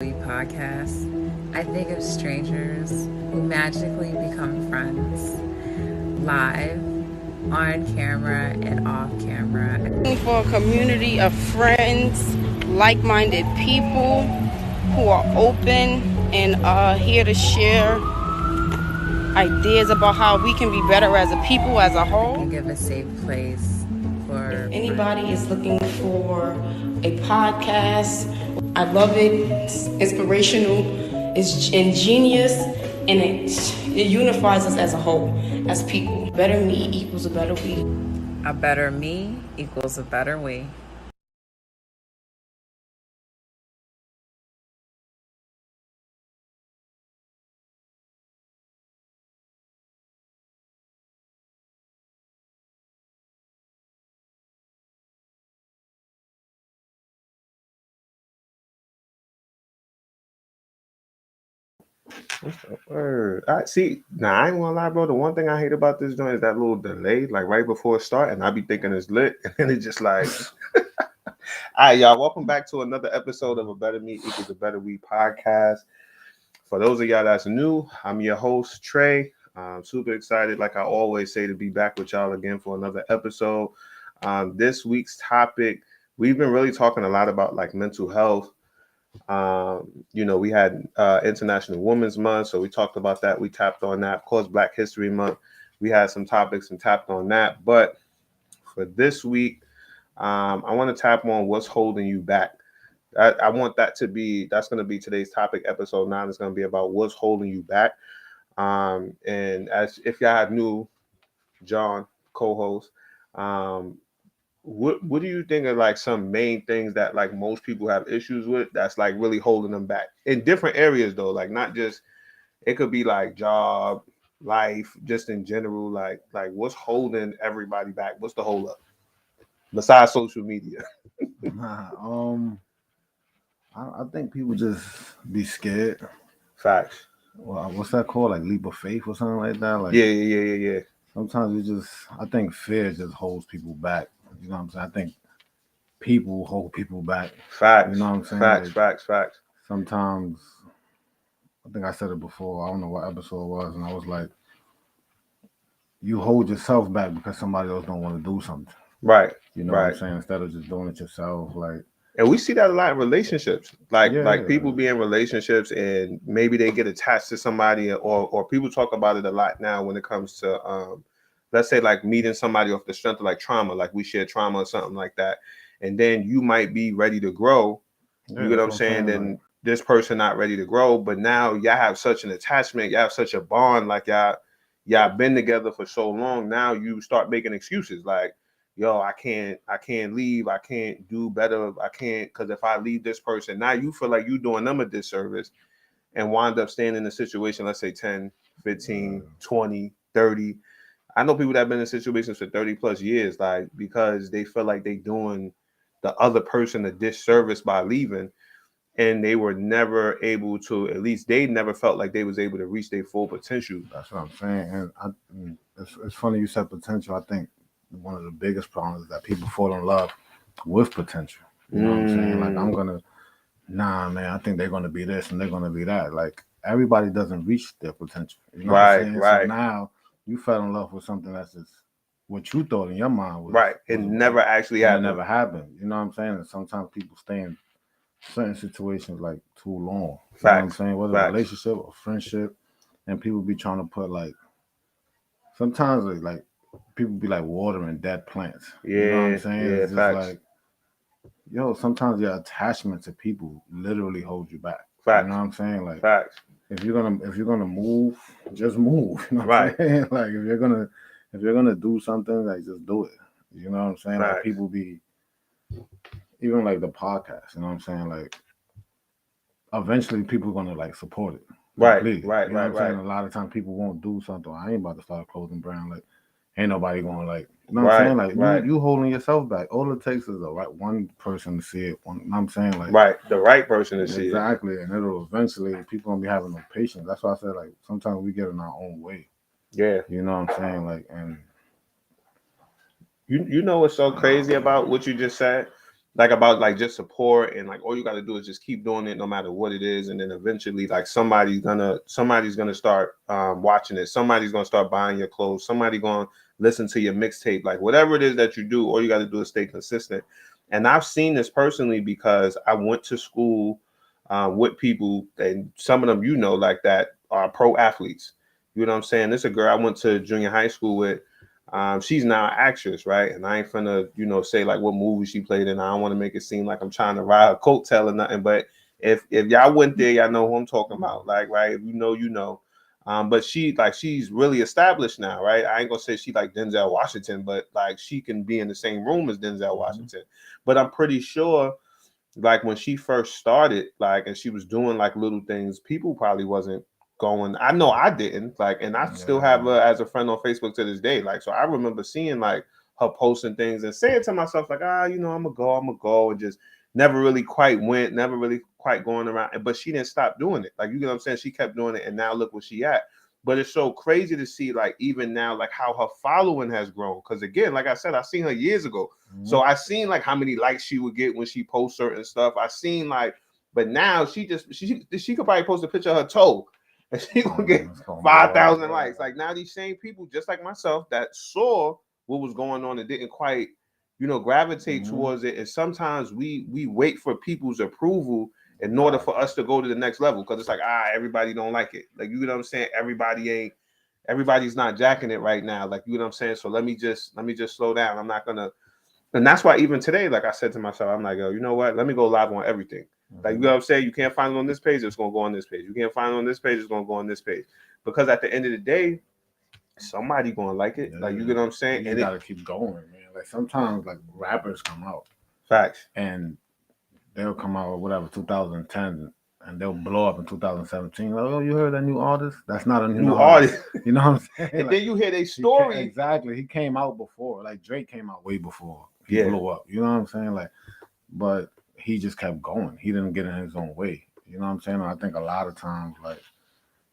Podcast, I think of strangers who magically become friends, live, on camera, and off camera. For a community of friends, like-minded people who are open and here to share ideas about how we can be better as a people as a whole. And give a safe place for if anybody is looking for a podcast, I love it. It's inspirational, it's ingenious, and it unifies us as a whole, as people. Better me equals a better we. A better me equals a better we. Word. I see. Now I ain't gonna lie, bro. The one thing I hate about this joint is that little delay, like right before it start, and I be thinking it's lit, and then it's just like, all right, y'all. Welcome back to another episode of A Better Me Equals a Better We podcast. For those of y'all that's new, I'm your host Trey. I'm super excited, like I always say, to be back with y'all again for another episode. This week's topic, we've been really talking a lot about like mental health. We had International Women's Month, so we talked about that. We tapped on that. Of course, Black History Month, we had some topics and tapped on that. But for this week, I want to tap on what's holding you back. I want that's going to be today's topic. Episode 9 is going to be about what's holding you back. And as if y'all knew John, co-host, what do you think are like some main things that like most people have issues with that's like really holding them back in different areas though, like not just, it could be like job, life, just in general, like what's holding everybody back? What's the hold up besides social media? I think people just be scared. Facts. Well, what's that called? Like leap of faith or something like that. Like Yeah. sometimes I think fear just holds people back. You know what I'm saying? I think people hold people back. Facts. You know what I'm saying? Facts. Sometimes, I think I said it before. I don't know what episode it was, and I was like, you hold yourself back because somebody else don't want to do something. Right. You know what I'm saying? Instead of just doing it yourself, like. And we see that a lot in relationships. Like people be in like, relationships and maybe they get attached to somebody, or people talk about it a lot now when it comes to let's say like meeting somebody off the strength of like trauma, like we share trauma or something like that. And then you might be ready to grow. You get what I'm saying? Then like, this person not ready to grow, but now y'all have such an attachment, y'all have such a bond, like y'all been together for so long. Now you start making excuses like, yo, I can't leave, I can't do better, I can't, because if I leave this person, now you feel like you doing them a disservice and wind up staying in a situation, let's say 10, 15, 20, 30. I know people that have been in situations for 30 plus years, like because they feel like they doing the other person a disservice by leaving, and they were never able to, at least they never felt like they was able to reach their full potential. That's what I'm saying. And it's funny you said potential. I think one of the biggest problems is that people fall in love with potential. You know what I'm saying? Like man, I think they're gonna be this and they're gonna be that. Like everybody doesn't reach their potential. You know what I'm saying? Right. So now you fell in love with something that's just what you thought in your mind was right. It never actually happened. It never happened. You know what I'm saying? And sometimes people stay in certain situations like too long. Facts. You know what I'm saying? Whether a relationship or friendship, and people be trying to put like sometimes like people be like watering dead plants. Yeah, you know what I'm saying? Yeah, it's just like, yo, sometimes your attachment to people literally holds you back. Facts. You know what I'm saying? Like, facts. If you're gonna move, just move. You know what right. I'm saying? Like if you're gonna do something, like just do it. You know what I'm saying? Facts. Like people be even like the podcast. You know what I'm saying? Like eventually people are gonna like support it. Completely. Right. You know what I'm saying? A lot of times people won't do something. I ain't about to start a clothing brand. Like ain't nobody going like, you know what I'm saying? Like you holding yourself back. All it takes is one person to see it. You know what I'm saying? Like the right person to see it. Exactly. And it'll eventually people gonna be having no patience. That's why I said like sometimes we get in our own way. Yeah. You know what I'm saying? Like and you know what's so crazy about what you just said? like about like just support, and like all you got to do is just keep doing it no matter what it is, and then eventually like somebody's gonna start watching it, somebody's gonna start buying your clothes, somebody gonna listen to your mixtape, like whatever it is that you do, all you got to do is stay consistent. And I've seen this personally because I went to school with people, and some of them like that are pro athletes. You know what I'm saying? This is a girl I went to junior high school with. She's now an actress, right? And I ain't finna, say like what movie she played in. I don't want to make it seem like I'm trying to ride a coattail or nothing. But if y'all went there, y'all know who I'm talking about. Like, right? If you know, you know. But she's really established now, right? I ain't gonna say she like Denzel Washington, but like she can be in the same room as Denzel Washington. But I'm pretty sure like when she first started, like, and she was doing like little things, people probably wasn't going. I know I didn't, like, and I still have her as a friend on Facebook to this day. Like, so I remember seeing like her posting things and saying to myself, like, I'm gonna go, and just never really quite went, never really quite going around. But she didn't stop doing it. Like, you know what I'm saying? She kept doing it, and now look where she at. But it's so crazy to see, like, even now, like how her following has grown. Because again, like I said, I seen her years ago. So I seen like how many likes she would get when she posts certain stuff. I seen like, but now she could probably post a picture of her toe and she would get 5,000 likes. Like now these same people, just like myself, that saw what was going on and didn't quite, gravitate towards it. And sometimes we wait for people's approval in order for us to go to the next level. Because it's like, everybody don't like it. Like, you know what I'm saying? Everybody's not jacking it right now. Like, you know what I'm saying? So let me just slow down. I'm not gonna. And that's why even today, like I said to myself, I'm like, yo, you know what? Let me go live on everything. Like, you know what I'm saying? You can't find it on this page, it's going to go on this page. You can't find it on this page, it's going to go on this page. Because at the end of the day, somebody going to like it. Like, you get what I'm saying? You got to keep going, man. Like, sometimes, like, rappers come out. Facts. And they'll come out with whatever, 2010, and they'll blow up in 2017. Like, oh, you heard that new artist? That's not a new artist. You know what I'm saying? And like, then you hear their story. Exactly. He came out before. Like, Drake came out way before he blew up. You know what I'm saying? Like, but he just kept going. He didn't get in his own way. You know what I'm saying? I think a lot of times, like,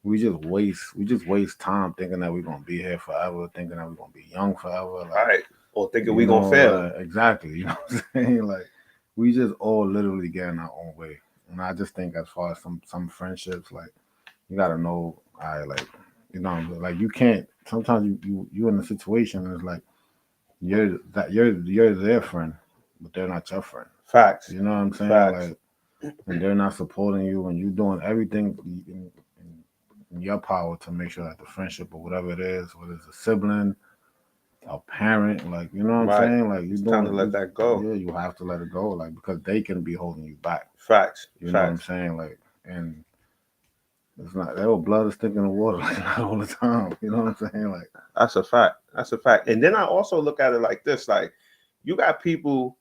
we just waste time thinking that we're gonna be here forever, thinking that we're gonna be young forever. Like, right. Or thinking we're gonna fail. Exactly. You know what I'm saying? Like, we just all literally get in our own way. And I just think as far as some friendships, like, you gotta know, like, like, you can't, sometimes you in a situation and it's like you're their friend, but they're not your friend. Facts. You know what I'm saying? Facts. Like, and they're not supporting you, and you're doing everything in your power to make sure that the friendship or whatever it is, whether it's a sibling, a parent, like, you know what I'm saying? Like, it's time to let that go. Yeah, you have to let it go, like, because they can be holding you back. Facts. You know what I'm saying? Like, and it's not, their blood is thick in the water, like, not all the time. You know what I'm saying? Like, that's a fact. That's a fact. And then I also look at it like this: like, you got people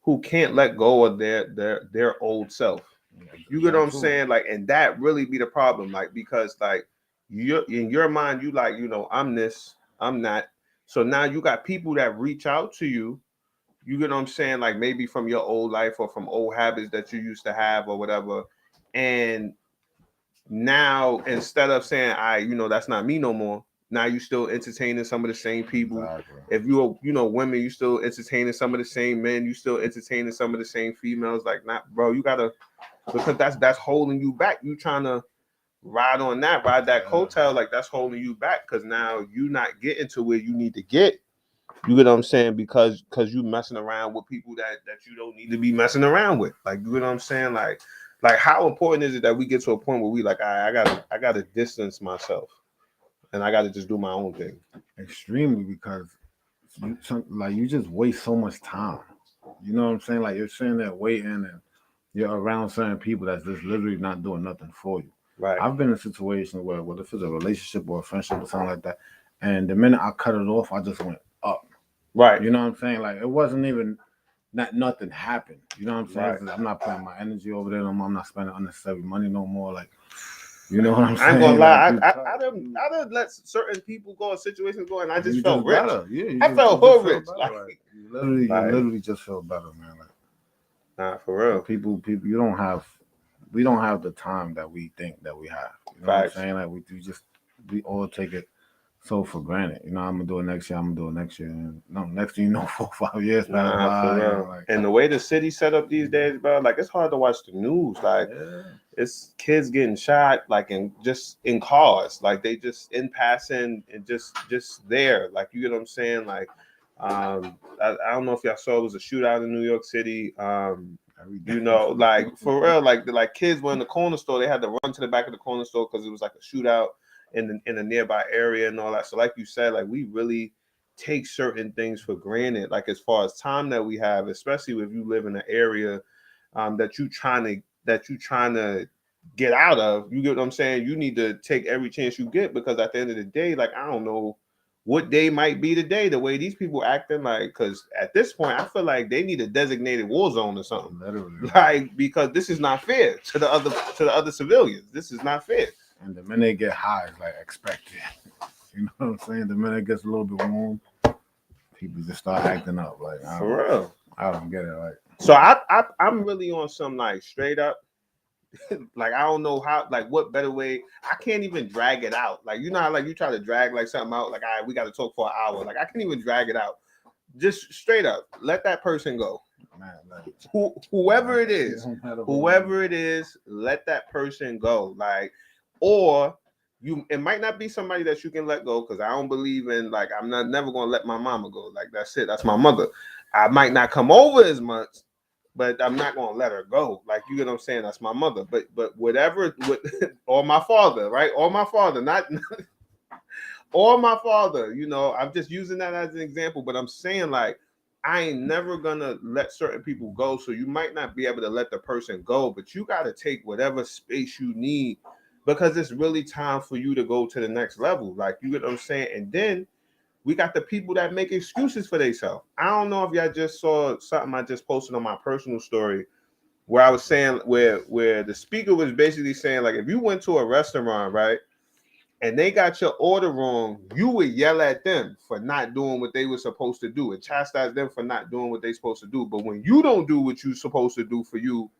who can't let go of their old self. You get what I'm saying? Like, and that really be the problem. Like, because like you're in your mind, you like, I'm this, I'm that. So now you got people that reach out to you. You get what I'm saying? Like, maybe from your old life or from old habits that you used to have or whatever. And now instead of saying, that's not me no more. Now you still entertaining some of the same people. Exactly. If you're, women, you still entertaining some of the same men. You still entertaining some of the same females. Like, not, bro, you gotta, because that's holding you back. You trying to ride that coattail, like that's holding you back, because now you not getting to where you need to get. You get what I'm saying? Because you messing around with people that you don't need to be messing around with. Like, you get what I'm saying? Like how important is it that we get to a point where we like, I gotta distance myself, and I gotta just do my own thing. Extremely, because you just waste so much time. You know what I'm saying? Like, you're sitting there waiting, and you're around certain people that's just literally not doing nothing for you. Right. I've been in situations where, whether if it's a relationship or a friendship or something like that, and the minute I cut it off, I just went up. Right. You know what I'm saying? Like, it wasn't even nothing happened. You know what I'm saying? Right. I'm not putting my energy over there no more. I'm not spending unnecessary money no more. Like, you know what I'm saying? I ain't gonna lie. Like, I done let certain people go, situations go, and I just felt rich. Better. Yeah, I felt hood rich. Like, you literally just feel better, man. Like, nah, for real. People, we don't have the time that we think that we have. You know what I'm saying? Like, we all take it so for granted. You know, I'm gonna do it next year. I'm gonna do it next year. And no, next thing you know, 4 or 5 years pass Nah, for by. real. Like, And the way the city's set up these days, bro, like it's hard to watch the news. Like yeah. it's kids getting shot, like in cars, like they just in passing and just there. Like you get what I'm saying? Like I don't know if y'all saw it was a shootout in New York City. Every day. You know, like for real, like kids were in the corner store. They had to run to the back of the corner store because it was like a shootout in a nearby area and all that. So, like you said, like we really take certain things for granted. Like as far as time that we have, especially if you live in an area that you trying to get out of. You get what I'm saying? You need to take every chance you get because at the end of the day, like I don't know what day might be the day, the way these people acting, like because at this point I feel like they need a designated war zone or something, Literally. like because this is not fair to the other civilians. This is not fair. And the minute they get high, it's like expected. You know what I'm saying? The minute it gets a little bit warm, people just start acting up. Like For real. I don't get it. Like So I'm really on some like straight up like I don't know how, like what better way. I can't even drag it out. Like you know how like you try to drag like something out, like all right, we got to talk for an hour. Like I can't even drag it out. Just straight up, let that person go. man, like Whoever it is, let that person go. Like, or it might not be somebody that you can let go because I don't believe in like I'm not never gonna let my mama go. Like that's it. That's my mother. I might not come over as much, but I'm not gonna let her go. Like you get what I'm saying? That's my mother. But whatever, or my father, right? Or my father, not or my father. You know, I'm just using that as an example. But I'm saying like I ain't never gonna let certain people go. So you might not be able to let the person go, but you gotta take whatever space you need because it's really time for you to go to the next level. Like you get what I'm saying? And then we got the people that make excuses for themselves. I don't know if y'all just saw something I just posted on my personal story where I was saying where the speaker was basically saying like if you went to a restaurant, right, and they got your order wrong, you would yell at them for not doing what they were supposed to do and chastise them for not doing what they're supposed to do. But when you don't do what you're supposed to do for you,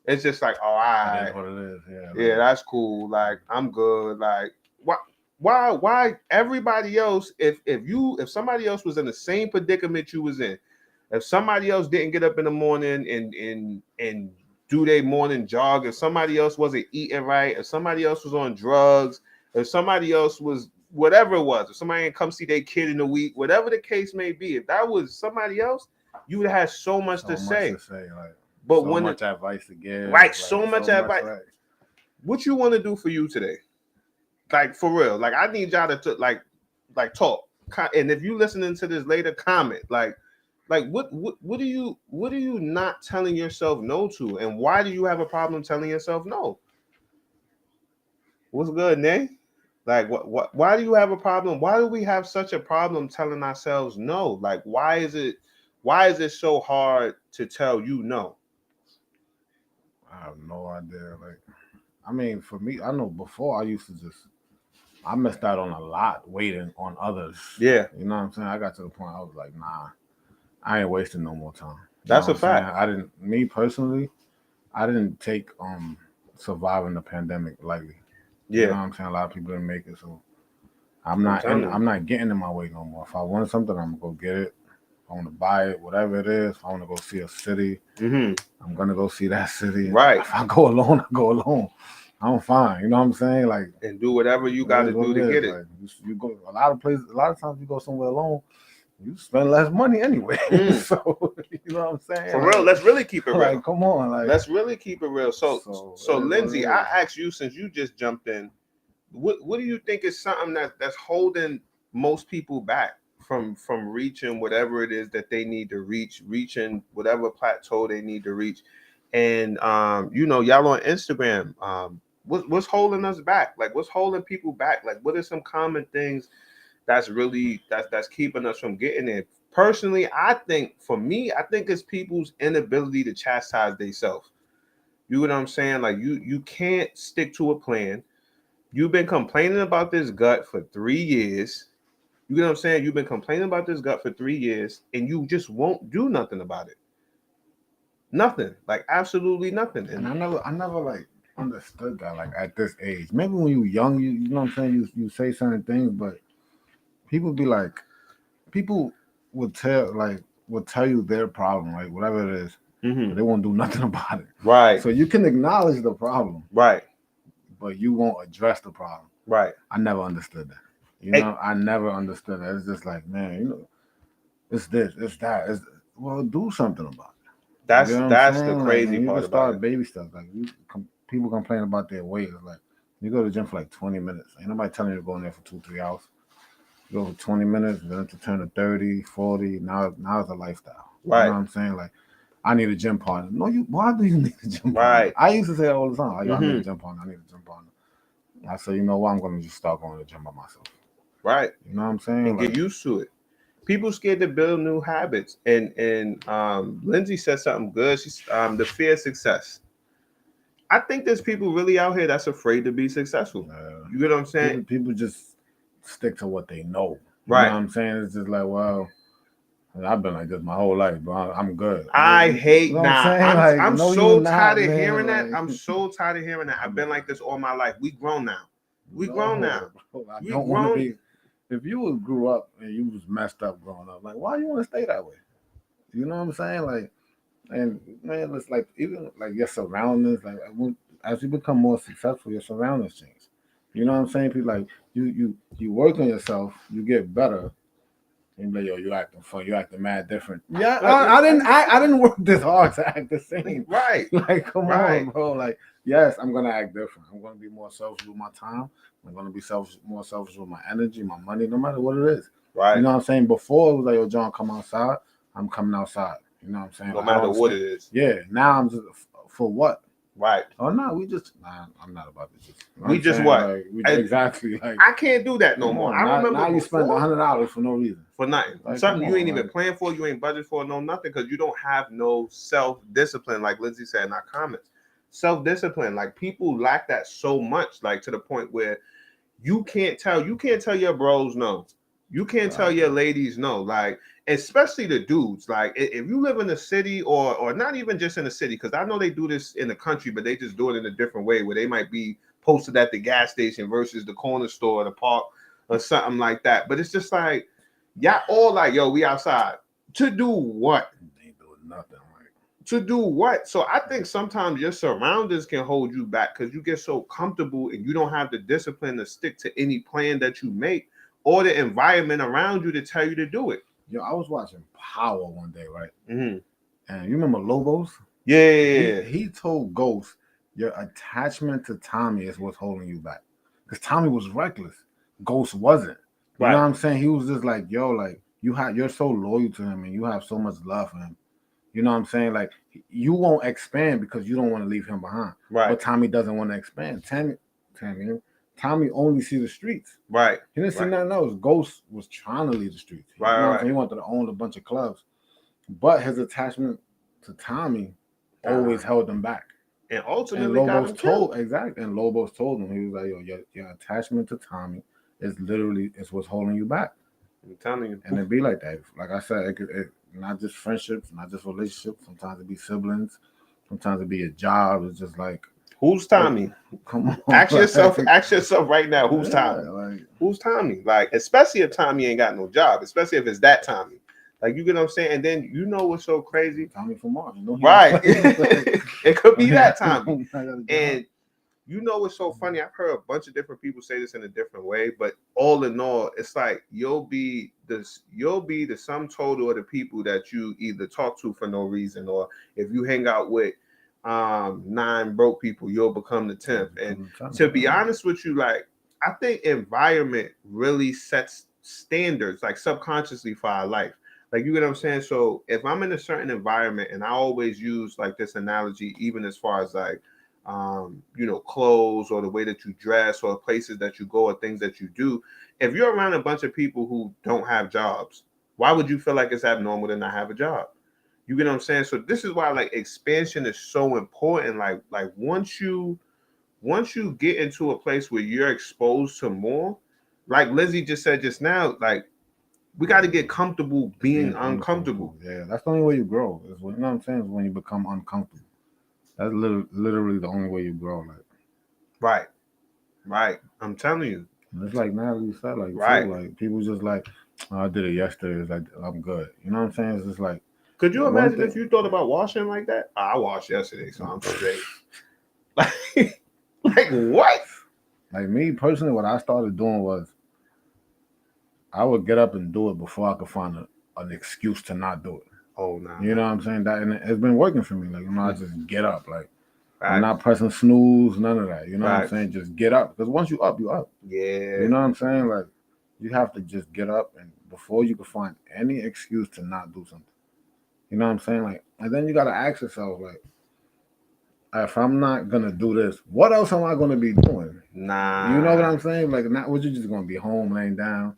it's just like, all right, that is what it is. Yeah, that's cool. Like I'm good. Like why everybody else, if somebody else was in the same predicament you was in, if somebody else didn't get up in the morning and do their morning jog, if somebody else wasn't eating right, if somebody else was on drugs, if somebody else was whatever it was, if somebody didn't come see their kid in a week, whatever the case may be, if that was somebody else, you would have so much to say. Like, but so much advice to give. Right, like, so much advice. Right. What you want to do for you today? Like for real. Like I need y'all to like talk. And if you listening to this later, comment. Like what are you not telling yourself no to? And why do you have a problem telling yourself no? What's good, Nay? Like what why do you have a problem? Why do we have such a problem telling ourselves no? Like why is it so hard to tell you no? I have no idea. Like I mean, for me, I know before I used to I missed out on a lot waiting on others. Yeah. You know what I'm saying? I got to the point I was like, nah, I ain't wasting no more time. That's a fact. Me personally, I didn't take surviving the pandemic lightly. Yeah. You know what I'm saying? A lot of people didn't make it, so I'm not getting in my way no more. If I want something, I'm gonna go get it. If I want to buy it, whatever it is. If I want to go see a city, I'm gonna go see that city. Right. If I go alone, I go alone. I'm fine. You know what I'm saying? Like, and do whatever you got to do to get it. Like, you go a lot of times you go somewhere alone, you spend less money anyway. So you know what I'm saying? For real, let's really keep it real. Like, come on, like let's really keep it real. So Lindsay, I asked you since you just jumped in, what do you think is something that's holding most people back from reaching whatever it is that they need to reaching whatever plateau they need to reach? And you know, y'all on Instagram, what's holding us back? Like what's holding people back? Like what are some common things that's really that's keeping us from getting there? Personally, I think for me, I think it's people's inability to chastise themselves. You know what I'm saying? Like you can't stick to a plan. You've been complaining about this gut for 3 years. You know what I'm saying? You've been complaining about this gut for 3 years and you just won't do nothing about it. Nothing. Like absolutely nothing. And I never like understood that, like at this age. Maybe when you were young, you know what I'm saying, you say certain things, but people be like, people would tell you their problem, right? Whatever it is, but they won't do nothing about it. Right. So you can acknowledge the problem, Right. but you won't address the problem. Right. I never understood that. I never understood that. It's just like, man, it's this, it's that. Well, do something about it. That's You know what I'm that's saying? the Like, crazy and you part can about start it. baby stuff. Like people complain about their weight. It's like you go to the gym for like 20 minutes. Ain't nobody telling you to go in there for 2-3 hours. You go for 20 minutes, then to turn to 30, 40. Now it's a lifestyle. Right. You know what I'm saying? Like, I need a gym partner. No, why do you need a gym partner? Right. I used to say that all the time. Like, I need a gym partner. I need a gym partner. I said, you know what? I'm going to just start going to the gym by myself. Right. You know what I'm saying? And get used to it. People scared to build new habits. And Lindsay said something good. She's the fear of success. I think there's people really out here that's afraid to be successful. You get what I'm saying? People just stick to what they know. Right. You know what I'm saying? It's just like, well, I've been like this my whole life, bro. I'm good. I hate you know I'm so tired of man, hearing that. like, I'm so tired of hearing that. I've been like this all my life. We grown now. We grown now. Bro, I We don't want to grown. be. If you grew up and you was messed up growing up, like, why you want to stay that way? You know what I'm saying? Like, and man, it's like even like your surroundings. Like, as you become more successful, your surroundings change. You know what I'm saying? People like you work on yourself, you get better. And be like, yo, you acting funny, you acting mad different. Yeah, I didn't work this hard to act the same. Right. Like, come on, bro. Like, yes, I'm gonna act different. I'm gonna be more selfish with my time. I'm gonna be more selfish with my energy, my money, no matter what it is. Right. You know what I'm saying? Before it was like, yo, John, come outside. I'm coming outside. You know what I'm saying? No like, matter what it is. Yeah. Now I'm just for what? Right. Oh no, I'm not about to just. We just what? Like, exactly. Like, I can't do that no more. I remember now you spend $100 for no reason. For nothing. Like, something you ain't even planned for, you ain't budget for, no nothing, because you don't have no self-discipline, like Lindsay said in our comments. Self-discipline. Like, people lack that so much, like to the point where you can't tell your bros no. You can't tell your ladies no. Like, especially the dudes. Like, if you live in the city or not even just in the city, because I know they do this in the country, but they just do it in a different way where they might be posted at the gas station versus the corner store or the park or something like that. But it's just like, y'all all like, yo, we outside. To do what? They ain't doing nothing. Right. To do what? So I think sometimes your surroundings can hold you back because you get so comfortable and you don't have the discipline to stick to any plan that you make or the environment around you to tell you to do it. Yo, I was watching Power one day, right? Mm-hmm. And you remember Lobos? Yeah. He told Ghost, your attachment to Tommy is what's holding you back. Because Tommy was reckless. Ghost wasn't. You know what I'm saying? He was just like, yo, like, you're so loyal to him and you have so much love for him. You know what I'm saying? Like, you won't expand because you don't want to leave him behind. Right. But Tommy doesn't want to expand. Tommy only sees the streets. Right. He didn't see nothing else. Ghost was trying to leave the streets. Right. You know what I'm saying? He wanted to own a bunch of clubs. But his attachment to Tommy always held him back. And ultimately got him killed. Exactly. And Lobos told him, he was like, yo, your attachment to Tommy is what's holding you back. I'm telling you. And it'd be like that. Like I said, it not just friendships, not just relationships. Sometimes it be siblings. Sometimes it be a job. It's just like, who's Tommy? Come on. Ask yourself right now, who's Tommy? Like, who's Tommy? Like, especially if Tommy ain't got no job, especially if it's that Tommy. Like, you get what I'm saying? And then you know what's so crazy? Tommy from Mars. Right. It could be that Tommy. And you know what's so funny? I've heard a bunch of different people say this in a different way, but all in all, it's like you'll be the sum total of the people that you either talk to for no reason, or if you hang out with 9 broke people, you'll become the 10th. And to be honest with you, like, I think environment really sets standards, like, subconsciously for our life. Like, you get what I'm saying? So if I'm in a certain environment, and I always use like this analogy, even as far as like, clothes or the way that you dress or places that you go or things that you do. If you're around a bunch of people who don't have jobs, why would you feel like it's abnormal to not have a job? You get what I'm saying? So this is why like expansion is so important. Like once you get into a place where you're exposed to more, like Lizzie just said just now, like, we got to get comfortable being uncomfortable. Yeah, that's the only way you grow. You know what I'm saying? Is when you become uncomfortable. That's literally the only way you grow. Like, right. I'm telling you. It's like Natalie said, like Right. too, like people just like, oh, I did it yesterday. It's like I'm good. You know what I'm saying? It's just like Could you one imagine thing. if you thought about washing like that? I washed yesterday, so I'm straight. Like what? Like me personally, what I started doing was I would get up and do it before I could find an excuse to not do it. Oh no. You know what I'm saying? That and it's been working for me. Like I just get up. Like I'm Right. not pressing snooze, none of that. You know what I'm Right. saying? Just get up. Because once you up, you up. Yeah. You know what I'm saying? Like you have to just get up and before you can find any excuse to not do something. You know what I'm saying? Like, and then you gotta ask yourself, like, if I'm not gonna do this, what else am I gonna be doing? Nah. You know what I'm saying? Like, not what you just gonna be home laying down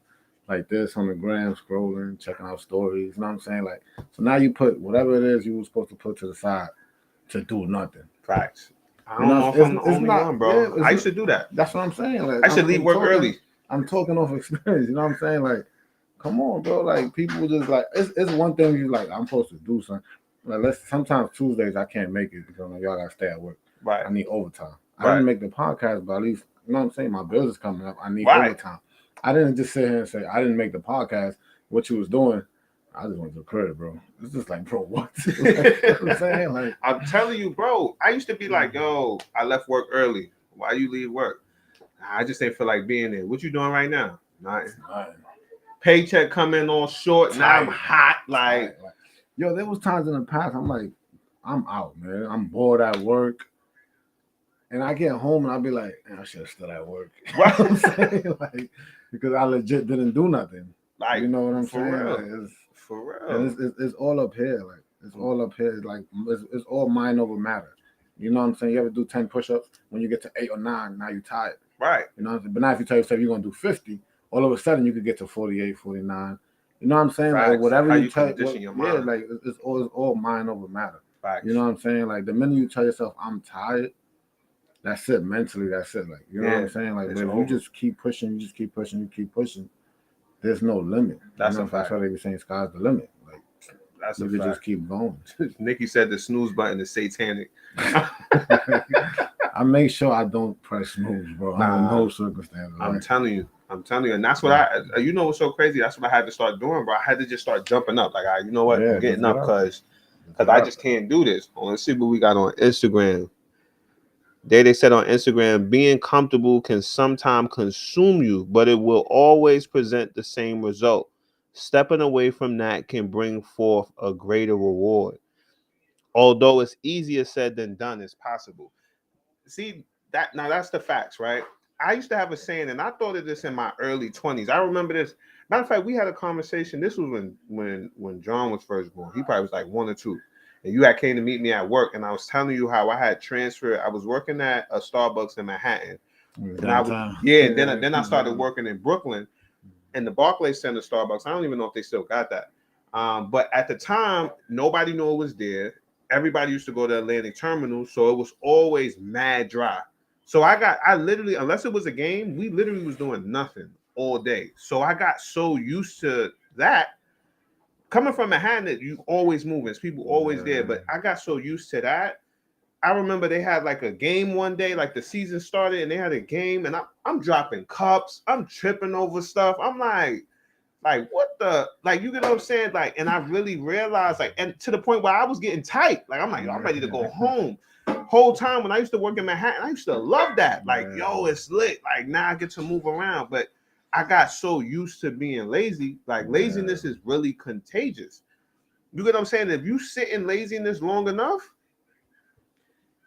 like this on the gram, scrolling, checking out stories. You know what I'm saying? Like, so now you put whatever it is you were supposed to put to the side to do nothing. Facts. I You don't know, know if I'm the only not, one, bro. Yeah, I used to do that. That's what I'm saying. Like, I should leave work early. I'm talking off experience. You know what I'm saying? Like, come on, bro. Like, people just like it's one thing you like. I'm supposed to do something. Like, sometimes Tuesdays I can't make it because like, y'all gotta stay at work. Right. I need overtime. I Right. didn't make the podcast, but at least you know what I'm saying. My bills is coming up. I need Right. overtime. I didn't just sit here and say I didn't make the podcast. What you was doing, I just went to the credit, bro. It's just like, bro, what? Like, you know what I'm saying? Like, I'm telling you, bro. I used to be like, yo, I left work early. Why you leave work? I just ain't feel like being there. What you doing right now? Nothing. Paycheck coming all short. Now I'm hot. Like, yo, there was times in the past I'm like, I'm out, man. I'm bored at work. And I get home and I'll be like, I should have still at work. Right. You know what I'm saying? Like, because I legit didn't do nothing. Like, you know what I'm for saying? real. Like, for real. And it's all up here. Like, it's all up here. Like, it's all mind over matter. You know what I'm saying? You ever do 10 push-ups? When you get to 8 or 9, now you're tired. Right. You know what I'm saying? But now if you tell yourself you're going to do 50, all of a sudden you could get to 48, 49. You know what I'm saying? Facts. Like, whatever How you you tell condition your mind. Yeah, like, it's all mind over matter. Facts. You know what I'm saying? Like, the minute you tell yourself, I'm tired, that's it. Mentally, that's it. Like, you know what I'm saying? Like, but if you just keep pushing, you keep pushing, there's no limit. That's a fact. That's why they be saying sky's the limit. Like, that's you could just keep going. Nikki said the snooze button is satanic. I make sure I don't press snooze, bro. Under no circumstances. I'm telling you. And that's what you know what's so crazy? That's what I had to start doing, bro. I had to just start jumping up. Like, you know what? I'm getting up because I just can't do this. Let's see what we got on Instagram. They said on Instagram, being comfortable can sometimes consume you, but it will always present the same result. Stepping away from that can bring forth a greater reward. Although it's easier said than done, it's possible. See, that's the facts, right? I used to have a saying, and I thought of this in my early 20s. I remember this. Matter of fact, we had a conversation. This was when John was first born. He probably was like 1 or 2. And you had came to meet me at work, and I was telling you how I had transferred. I was working at a Starbucks in Manhattan. And then I started working in Brooklyn in the Barclays Center Starbucks. I don't even know if they still got that. But at the time, nobody knew it was there. Everybody used to go to Atlantic Terminal, so it was always mad dry. So I literally, unless it was a game, we literally was doing nothing all day. So I got so used to that. Coming from Manhattan, you always moving. It's people always there. But I got so used to that. I remember they had like a game one day, like the season started, and they had a game, and I'm dropping cups. I'm tripping over stuff. I'm like what the, like, you get what I'm saying? Like, and I really realized, like, and to the point where I was getting tight. Like, I'm like, I'm ready to go home. Whole time when I used to work in Manhattan, I used to love that. Like, yo, it's lit. Like, now I get to move around. But I got so used to being lazy. Like, laziness is really contagious. You get what I'm saying? If you sit in laziness long enough,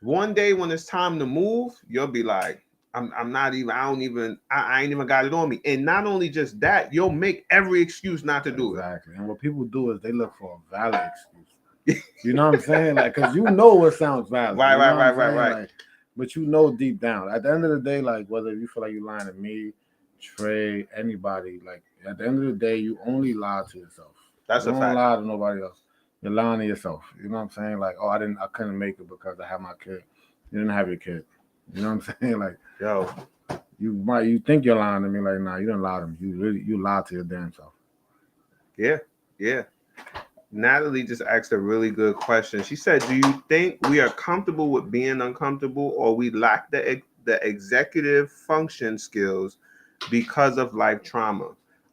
one day when it's time to move, you'll be like, I ain't even got it on me. And not only just that, you'll make every excuse not to do it. Exactly. And what people do is they look for a valid excuse. You know what I'm saying? Like, because you know what sounds valid. Right. Like, but you know deep down, at the end of the day, like, whether you feel like you're lying to me, Trey, anybody, like, at the end of the day, you only lie to yourself. That's you a fact. don't lie to nobody else. You're lying to yourself. You know what I'm saying? Like, oh, I couldn't make it because I had my kid. You didn't have your kid. You know what I'm saying? Like, yo, you think you're lying to me. Like, nah, you didn't lie to me. You lied to your damn self. Yeah. Natalie just asked a really good question. She said, do you think we are comfortable with being uncomfortable, or we lack the executive function skills because of life trauma.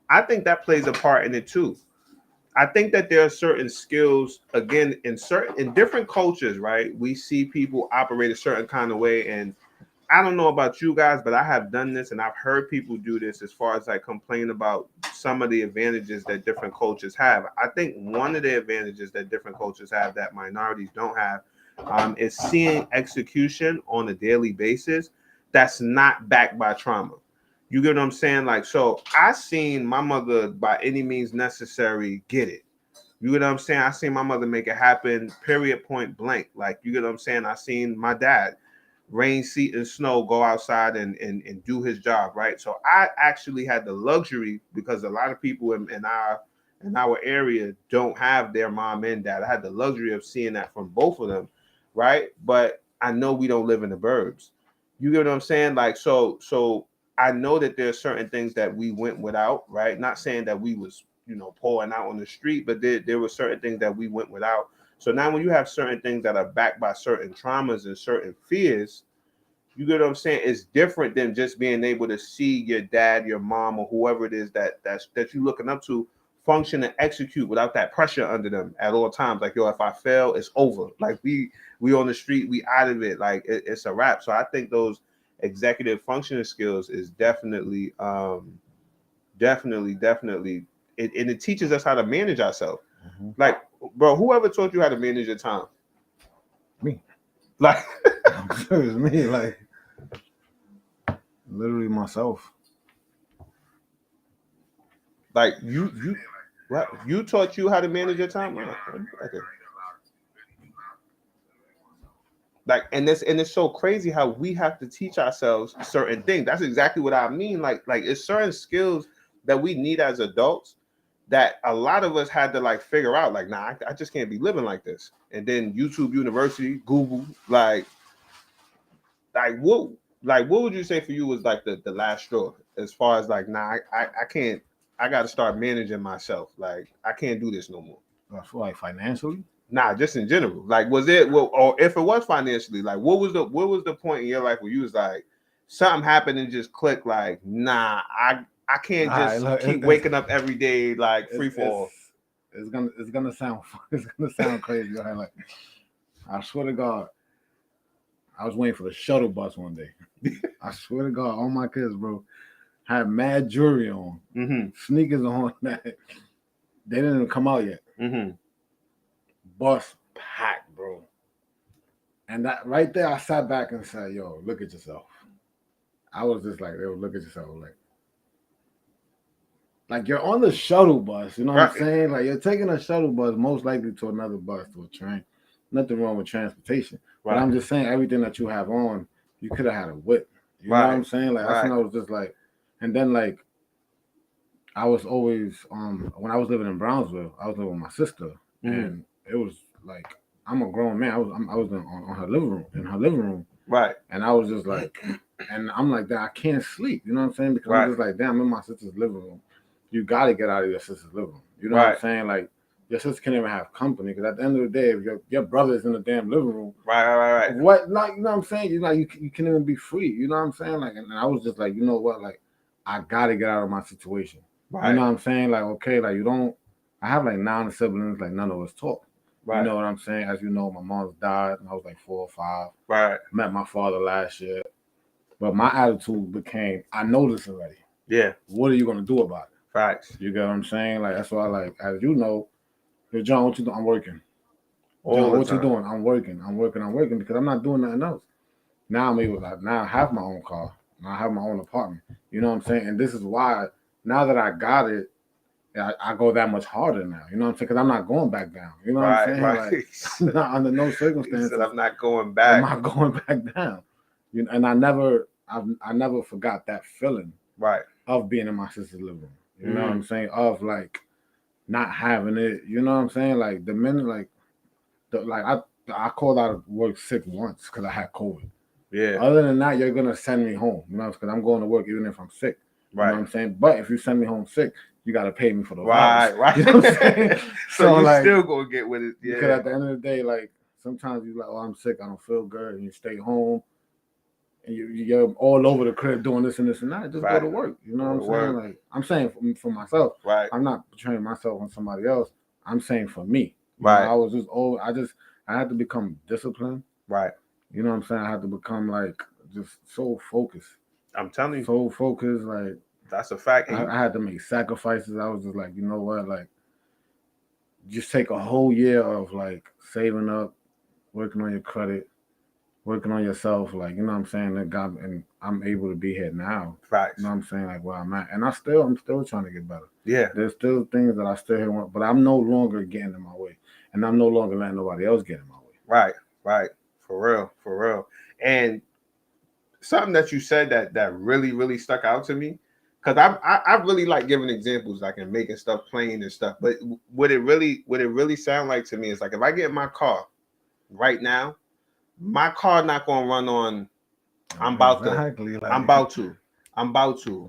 I think that plays a part in it too. I think that there are certain skills, again, in different cultures, right? We see people operate a certain kind of way, and I don't know about you guys, but I have done this and I've heard people do this as far as like complain about some of the advantages that different cultures have. I think one of the advantages that different cultures have that minorities don't have is seeing execution on a daily basis that's not backed by trauma. You get what I'm saying? Like, so I seen my mother by any means necessary get it. You get what I'm saying? I seen my mother make it happen, period, point blank. Like, you get what I'm saying? I seen my dad rain, sleet, and snow, go outside and do his job, right? So I actually had the luxury, because a lot of people in our area don't have their mom and dad. I had the luxury of seeing that from both of them, right? But I know we don't live in the burbs. You get what I'm saying? Like, so I know that there's certain things that we went without, right? Not saying that we was, pouring out on the street, but there were certain things that we went without. So now when you have certain things that are backed by certain traumas and certain fears, you get what I'm saying? It's different than just being able to see your dad, your mom, or whoever it is that you're looking up to function and execute without that pressure under them at all times. Like, yo, if I fail, it's over. Like, we on the street, we out of it. Like, it's a wrap. So I think those executive functioning skills is definitely, definitely. And it teaches us how to manage ourselves. Mm-hmm. Like, bro, whoever taught you how to manage your time? Me. Like, I'm sure it's me. Like, literally myself. Like, you taught you how to manage your time? Okay. Like, and it's so crazy how we have to teach ourselves certain things. That's exactly what I mean. Like it's certain skills that we need as adults that a lot of us had to like figure out. Like, nah, I just can't be living like this. And then YouTube University, Google, like what would you say for you was like the last straw as far as like, nah, I can't. I got to start managing myself. Like, I can't do this no more. I feel like financially. Nah, just in general. Like, was it or if it was financially, like, what was the point in your life where you was like, something happened and just clicked? Like, nah, I can't just keep waking up every day like free fall. It's gonna sound crazy. Like, I swear to God, I was waiting for the shuttle bus one day. I swear to God, all my kids, bro, had mad jewelry on, sneakers on that they didn't even come out yet. Bus packed, bro. And that right there, I sat back and said, "Yo, look at yourself." I was just like, "Yo, look at yourself." Like you're on the shuttle bus. You know what I'm saying? Like, you're taking a shuttle bus, most likely to another bus, to a train. Nothing wrong with transportation. Right. But I'm just saying, everything that you have on, you could have had a whip. You know what I'm saying? Like, that's when I was just like, and then like, I was always when I was living in Brownsville, I was living with my sister, and it was like, I'm a grown man. I was on her living room, right? And I was just like, and I'm like, that I can't sleep. You know what I'm saying? Because I'm just like, damn, I'm in my sister's living room. You got to get out of your sister's living room. You know what I'm saying? Like, your sister can't even have company, because at the end of the day, if your brother is in the damn living room, right. What, like, you know what I'm saying? You like, you can't even be free. You know what I'm saying? Like, and I was just like, you know what? Like, I got to get out of my situation. Right. You know what I'm saying? Like, okay, like, I have like 9 siblings, like none of us talk. Right. You know what I'm saying? As you know, my mom's died when I was like 4 or 5. Right. Met my father last year. But my attitude became, I know this already. Yeah. What are you going to do about it? Facts. You get what I'm saying? Like, that's why, like, as you know, hey, John, what you doing? I'm working. John, what you doing? I'm working because I'm not doing nothing else. Now I'm able to, now I have my own car. Now I have my own apartment. You know what I'm saying? And this is why, now that I got it, I go that much harder now. You know what I'm saying? Because I'm not going back down. You know what I'm saying? Right. Like, under no circumstances. I'm not going back. I'm not going back down. You know, and I never forgot that feeling. Right. Of being in my sister's living room. You know what I'm saying? Of like not having it. You know what I'm saying? Like the minute, I called out of work sick once because I had COVID. Yeah. Other than that, you're gonna send me home. You know, because I'm going to work even if I'm sick. Right. You know what I'm saying? But if you send me home sick, you gotta pay me for the hours. Right. You know what I'm saying? so you like, still gonna get with it. Yeah. Because at the end of the day, like sometimes you're like, oh, I'm sick, I don't feel good, and you stay home. and you're all over the crib doing this and this and that. Just Right. go to work. You know Go what to I'm saying? work. Like I'm saying for myself. Right. I'm not portraying myself on somebody else. I'm saying for me. You Right. know, I was just old. I had to become disciplined. Right. You know what I'm saying? I had to become like just so focused. I'm telling you, So focused. Like that's a fact. And I had to make sacrifices. I was just like, you know what? Like just take a whole year of like saving up, working on your credit, working on yourself, like you know what I'm saying, that God, and I'm able to be here now. facts. You know what I'm saying, like where I'm at, and I'm still trying to get better. Yeah. There's still things that I still here want, but I'm no longer getting in my way, and I'm no longer letting nobody else get in my way. Right. Right. For real. For real. And something that you said that really really stuck out to me, because I really like giving examples, like and making stuff plain and stuff. But what it really sound like to me is like if I get in my car right now, my car not gonna run on. I'm about to.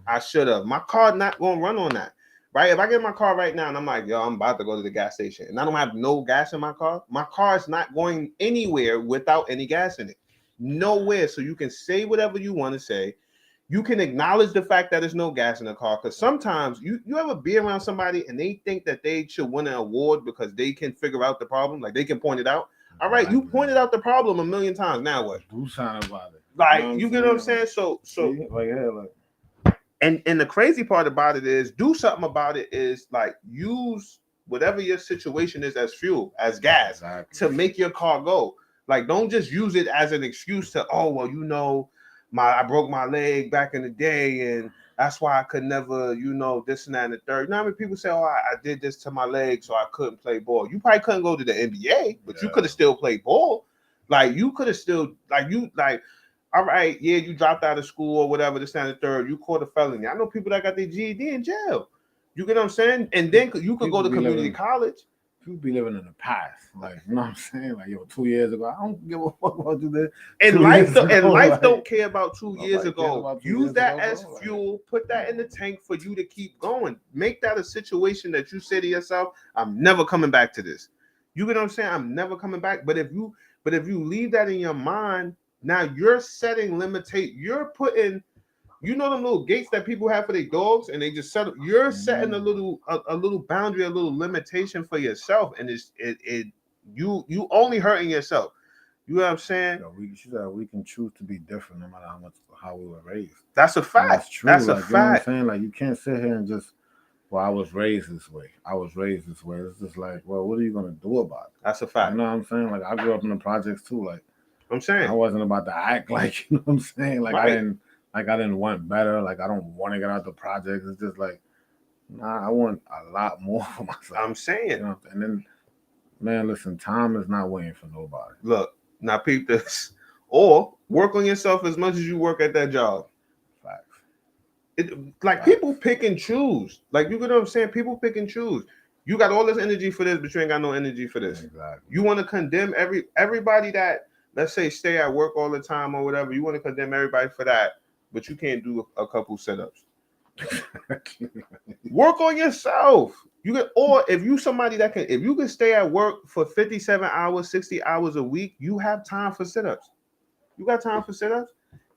I should have. My car not gonna run on that. Right? If I get in my car right now and I'm like, yo, I'm about to go to the gas station and I don't have no gas in my car is not going anywhere without any gas in it. Nowhere. So you can say whatever you want to say. You can acknowledge the fact that there's no gas in the car. Because sometimes you ever be around somebody and they think that they should win an award because they can figure out the problem, like they can point it out. All right, you pointed out the problem a million times. Now what? Do something about it. Like you get what I'm saying? So like yeah, like. And the crazy part about it is do something about it is like use whatever your situation is as fuel, as gas to make your car go. Like don't just use it as an excuse to, oh well, you know, I broke my leg back in the day and that's why I could never, you know, this and that and the third. You know how many people say, oh, I did this to my leg so I couldn't play ball. You probably couldn't go to the NBA, but you could have still played ball. Like you could have still all right, yeah, you dropped out of school or whatever, this and the third, you caught a felony. I know people that got their GED in jail. You get what I'm saying? And then you could go to community college. People be living in the past. Like, you know what I'm saying? Like, yo, 2 years ago, I don't give a fuck about you there. And life don't care about 2 years ago. Use that as fuel. Put that in the tank for you to keep going. Make that a situation that you say to yourself, I'm never coming back to this. You get what I'm saying? I'm never coming back. But if you leave that in your mind, now you're setting you're putting, you know, them little gates that people have for their dogs and they just settle. You're setting a little boundary, a little limitation for yourself, and you only hurting yourself. You know what I'm saying? We can choose to be different no matter how we were raised. That's a fact. That's true. That's a fact. You know what I'm saying? Like you can't sit here and just, well, I was raised this way. It's just like, well, what are you gonna do about it? That's a fact. You know what I'm saying? Like I grew up in the projects too. Like I'm saying, I wasn't about to act like, you know what I'm saying? Like right. I didn't want better. Like I don't want to get out the projects. It's just like, nah, I want a lot more for myself. I'm saying, you know? And then, man, listen, time is not waiting for nobody. Look, now peep this, or work on yourself as much as you work at that job. Facts. People pick and choose. Like you get what I'm saying? People pick and choose. You got all this energy for this, but you ain't got no energy for this. Exactly. You want to condemn everybody that, let's say, stay at work all the time or whatever. You want to condemn everybody for that, but you can't do a couple sit-ups. Work on yourself. Or if you somebody that if you can stay at work for 57 hours, 60 hours a week, you have time for sit-ups. You got time for sit-ups?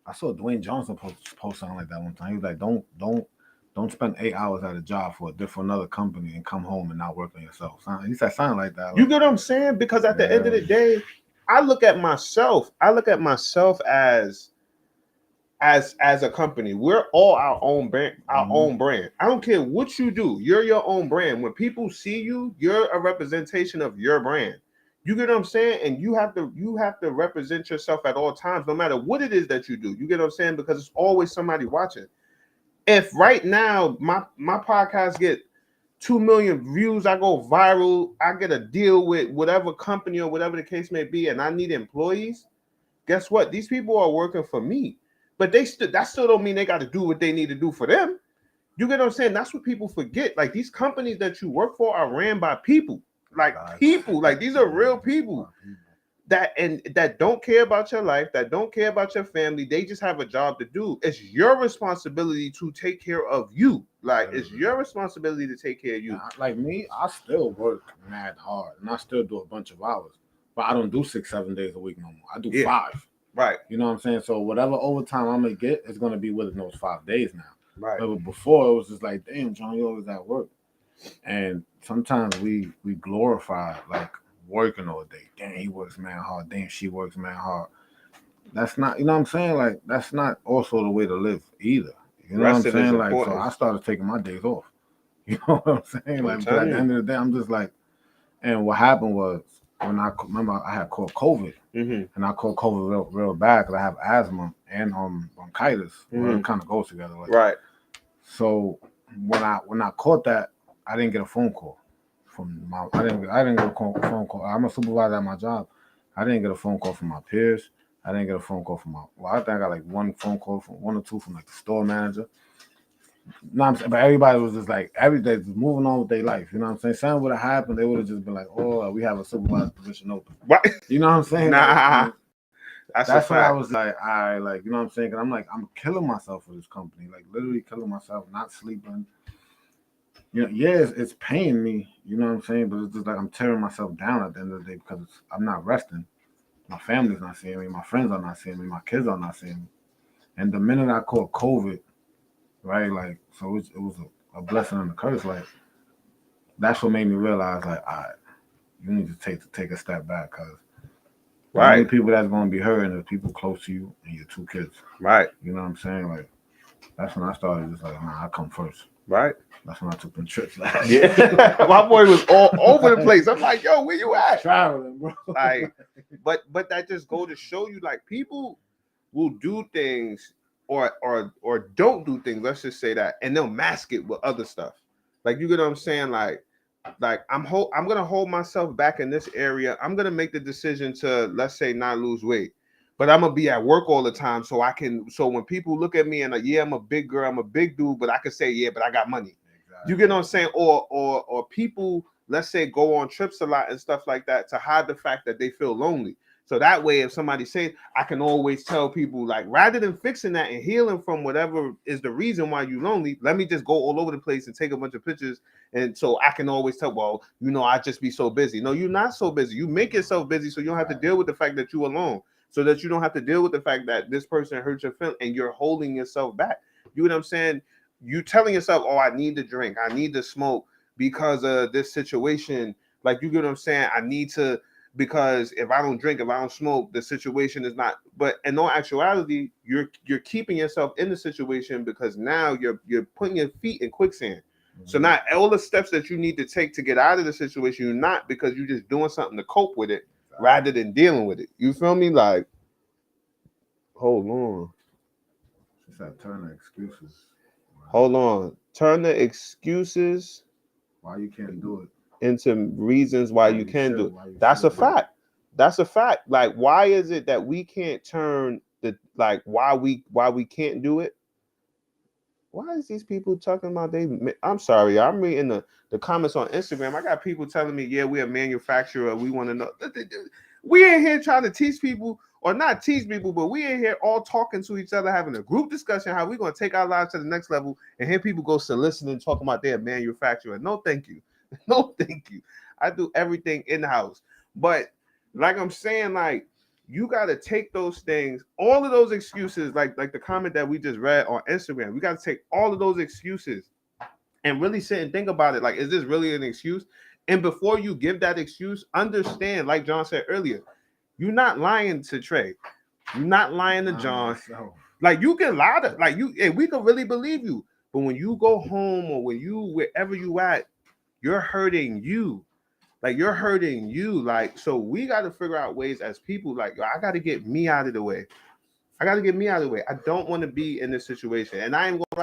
I saw Dwayne Johnson post something like that one time. He was like, don't spend 8 hours at a job for another company and come home and not work on yourself. He said something like that. You get what I'm saying? Because at the end of the day, I look at myself as a company. We're all our own brand, own brand. I don't care what you do. You're your own brand. When people see you, you're a representation of your brand. You get what I'm saying? And you have to represent yourself at all times, no matter what it is that you do. You get what I'm saying? Because it's always somebody watching. If right now my podcast get 2 million views, I go viral, I get a deal with whatever company or whatever the case may be, and I need employees, guess what? These people are working for me. But that still don't mean they got to do what they need to do for them. You get what I'm saying? That's what people forget. Like these companies that you work for are ran by people. Like people. Like these are real people that don't care about your life, that don't care about your family. They just have a job to do. It's your responsibility to take care of you. Like it's your responsibility to take care of you. Like me, I still work mad hard and I still do a bunch of hours, but I don't do 6-7 days a week no more. I do 5. Right. You know what I'm saying? So whatever overtime I'm gonna get is gonna be within those 5 days now. Right. But before it was just like, damn, John, you always at work. And sometimes we glorify like working all day. Damn, he works man hard. Damn, she works man hard. That's not, you know what I'm saying? Like that's not also the way to live either. You know Resting what I'm is saying? Like, so important. I started taking my days off. You know what I'm saying? Like, but at the end of the day, I'm just like, and what happened was when I remember I had caught COVID, and I caught COVID real bad because I have asthma and bronchitis. Well, it kind of goes together. Like, Right. So when I caught that, I didn't get a phone call from my. I didn't get a phone call. I'm a supervisor at my job. I didn't get a phone call from my peers. I didn't get a phone call from my. Well, I think I got like one phone call from one or two from like the store manager. No, I'm saying, but everybody was just like every day just moving on with their life. You know what I'm saying? Something would have happened, they would have just been like, "Oh, we have a supervisor position open." Right. You know what I'm saying? Nah. Like, that's when I was like, I like, you know what I'm saying? Cause I'm like, I'm killing myself for this company, like literally killing myself, not sleeping. You know, yeah, it's paying me. You know what I'm saying? But it's just like I'm tearing myself down at the end of the day because I'm not resting. My family's not seeing me. My friends are not seeing me. My kids are not seeing me. And the minute I caught COVID, right, like, so it was a blessing and a curse. Like, that's what made me realize, like, all right, you need to take a step back because the only people that's going to be hurting is people close to you and your two kids. Right. You know what I'm saying? Like, that's when I started just like, nah, I come first. Right. That's when I took them trips last year. My boy was all over the place. I'm like, yo, where you at? Traveling, bro. Like, but that just go to show you, like, people will do things or don't do things. Let's just say that, and they'll mask it with other stuff. Like, you get what I'm saying? Like I'm gonna hold myself back in this area. I'm gonna make the decision to, let's say, not lose weight, but I'm gonna be at work all the time, so I can. So when people look at me and like, yeah, I'm a big girl, I'm a big dude, but I can say, yeah, but I got money. Exactly. You get what I'm saying? Or people, let's say, go on trips a lot and stuff like that to hide the fact that they feel lonely. So that way, if somebody says, I can always tell people, like, rather than fixing that and healing from whatever is the reason why you're lonely, let me just go all over the place and take a bunch of pictures. And so I can always tell, well, you know, I just be so busy. No, you're not so busy. You make yourself busy so you don't have to deal with the fact that you're alone. So that you don't have to deal with the fact that this person hurt your feelings and you're holding yourself back. You know what I'm saying? You telling yourself, oh, I need to drink, I need to smoke because of this situation. Like, you get what I'm saying? I need to, because if I don't drink, if I don't smoke, the situation is not. But in all actuality, you're keeping yourself in the situation because now you're putting your feet in quicksand. So now all the steps that you need to take to get out of the situation, you're not, because you're just doing something to cope with it rather than dealing with it. You feel me? Like, hold on. She said, turn the excuses. Hold on. Turn the excuses why you can't do it into reasons why you can do it. That's a fact. That's a fact. Like, why is it that we can't turn the, like, why we can't do it? Why is these people talking about they? I'm sorry, I'm reading the comments on Instagram. I got people telling me, yeah, we're a manufacturer. We want to know. We ain't here trying to teach people, or not teach people, but we ain't here all talking to each other, having a group discussion how we're going to take our lives to the next level, and hear people go soliciting, talking about their manufacturer. No, thank you. No, thank you. I do everything in-house. But like I'm saying, like, you got to take those things, all of those excuses, like the comment that we just read on Instagram. We got to take all of those excuses and really sit and think about it. Like, is this really an excuse? And before you give that excuse, understand, like John said earlier, you're not lying to Trey. You're not lying to John. Like, you can lie to, like, you, and we can really believe you. But when you go home or when you, wherever you at, you're hurting you. Like, you're hurting you. Like, so we got to figure out ways as people, like, I got to get me out of the way. I got to get me out of the way. I don't want to be in this situation. And I ain't going to,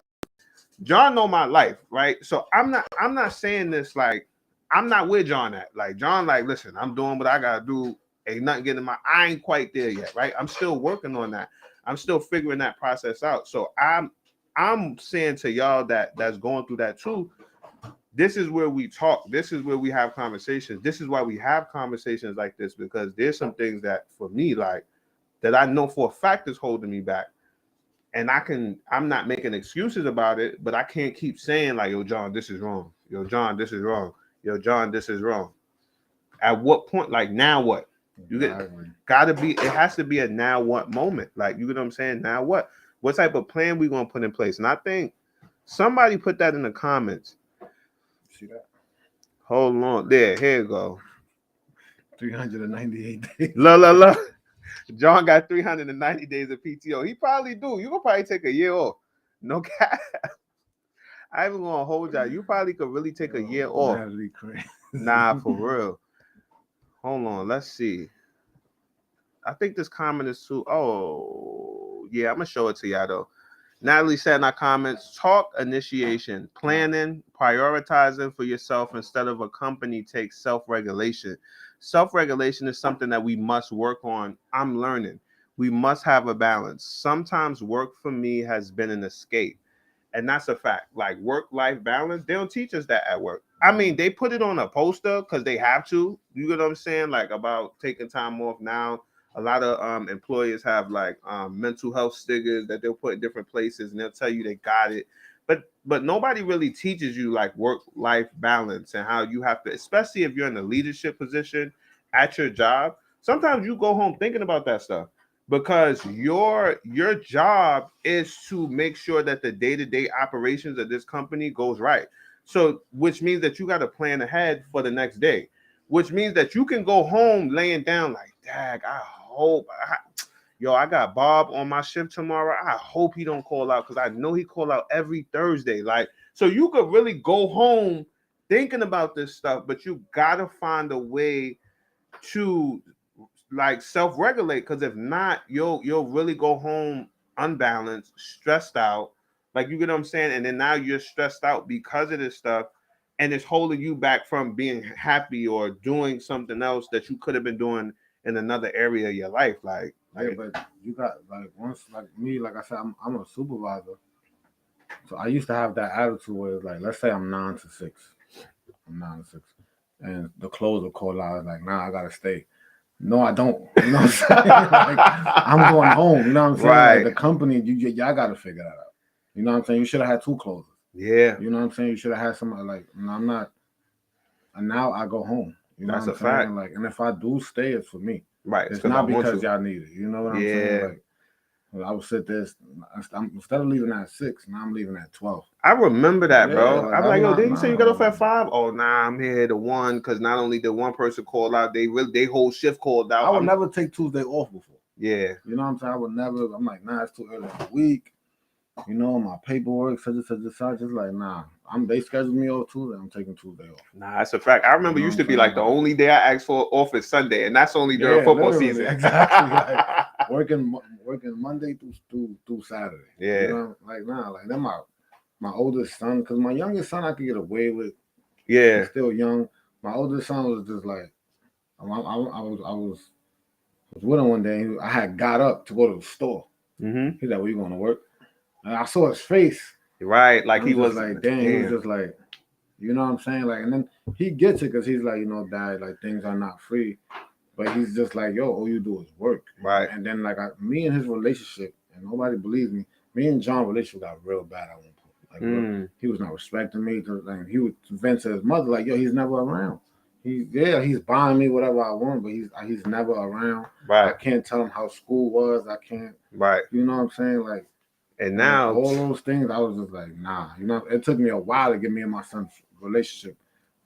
John know my life, right? So I'm not saying this, like, I'm not with John at. Like, John, like, listen, I'm doing what I got to do. Ain't nothing getting I ain't quite there yet, right? I'm still working on that. I'm still figuring that process out. So I'm saying to y'all that's going through that too, this is where we talk. This is where we have conversations. This is why we have conversations like this, because there's some things that for me, like, that I know for a fact is holding me back. And I'm not making excuses about it, but I can't keep saying, like, yo, John, this is wrong. Yo, John, this is wrong. Yo, John, this is wrong. At what point, like, now what? You gotta be. It has to be a now what moment. Like, you get what I'm saying? Now what? What type of plan we gonna put in place? And I think somebody put that in the comments. See that? Hold on, there. Here you go. 398 days. La. John got 390 days of PTO. He probably do. You could probably take a year off. No cap. I ain't even gonna hold y'all. You probably could really take a year off. Crazy. Nah, for real. Hold on. Let's see. I think this comment is too. Oh, yeah. I'm gonna show it to y'all though. Natalie said in our comments, talk initiation, planning, prioritizing for yourself instead of a company takes self-regulation. Self-regulation is something that we must work on. I'm learning. We must have a balance. Sometimes work for me has been an escape. And that's a fact. Like work-life balance, they don't teach us that at work. I mean, they put it on a poster because they have to. You get what I'm saying? Like about taking time off now. A lot of employers have like mental health stickers that they'll put in different places, and they'll tell you they got it. But nobody really teaches you like work-life balance and how you have to, especially if you're in a leadership position at your job. Sometimes you go home thinking about that stuff because your job is to make sure that the day-to-day operations of this company goes right. So which means that you got to plan ahead for the next day, which means that you can go home laying down like, dag, I got Bob on my shift tomorrow. I hope he don't call out because I know he call out every Thursday. Like, so you could really go home thinking about this stuff, but you gotta find a way to like self-regulate, because if not, you'll really go home unbalanced, stressed out. Like, you get what I'm saying? And then now you're stressed out because of this stuff, and it's holding you back from being happy or doing something else that you could have been doing in another area of your life. Yeah, but you got like once like me, like I said, I'm a supervisor. So I used to have that attitude where it's like, let's say I'm 9 to 6. I'm 9 to 6. And the closer call out, like, nah, I gotta stay. No, I don't. You know what I'm saying? Like, I'm going home. You know what I'm saying? Right. Like the company, y'all gotta figure that out. You know what I'm saying? You should have had 2 closers. Yeah. You know what I'm saying? You should have had somebody like, no, I'm not. And now I go home. You know That's what I'm a saying? fact. Like, and if I do stay, it's for me. Right. It's not because y'all need it. You know what I'm saying? Yeah. Like, I would sit there. Instead of leaving at 6, now I'm leaving at 12. I remember that, Yeah, bro. like, I'm like, yo, did you say you got off nah. at 5? Oh, nah, I'm here to 1 because not only did one person call out, they whole shift called out. I would never take Tuesday off before. Yeah. You know what I'm saying? I would never. I'm like, nah, it's too early in the week. You know, my paperwork, such. Just like, nah. They scheduled me off Tuesday. I'm taking Tuesday off. Nah, that's a fact. I remember used to be like the only day I asked for off is Sunday, and that's only during football season. Exactly. Like working Monday through Saturday. Yeah. You know, like nah, like then my oldest son, because my youngest son I could get away with. Yeah. He's still young. My oldest son was just like, I was with him one day. I had got up to go to the store. Mm-hmm. He's like, "Where you going to work?" And I saw his face. Right, like he was like, damn. He was just like, you know what I'm saying? Like, and then he gets it because he's like, you know, Dad, like things are not free. But he's just like, yo, all you do is work. Right. And then like me and his relationship, and nobody believes me, me and John's relationship got real bad at one point. Like, he was not respecting me. Like, he would vent to his mother, like, yo, he's never around. He's buying me whatever I want, but he's never around. Right. I can't tell him how school was. I can't. Right. You know what I'm saying? Like, and now all those things, I was just like, nah. You know, it took me a while to get me and my son's relationship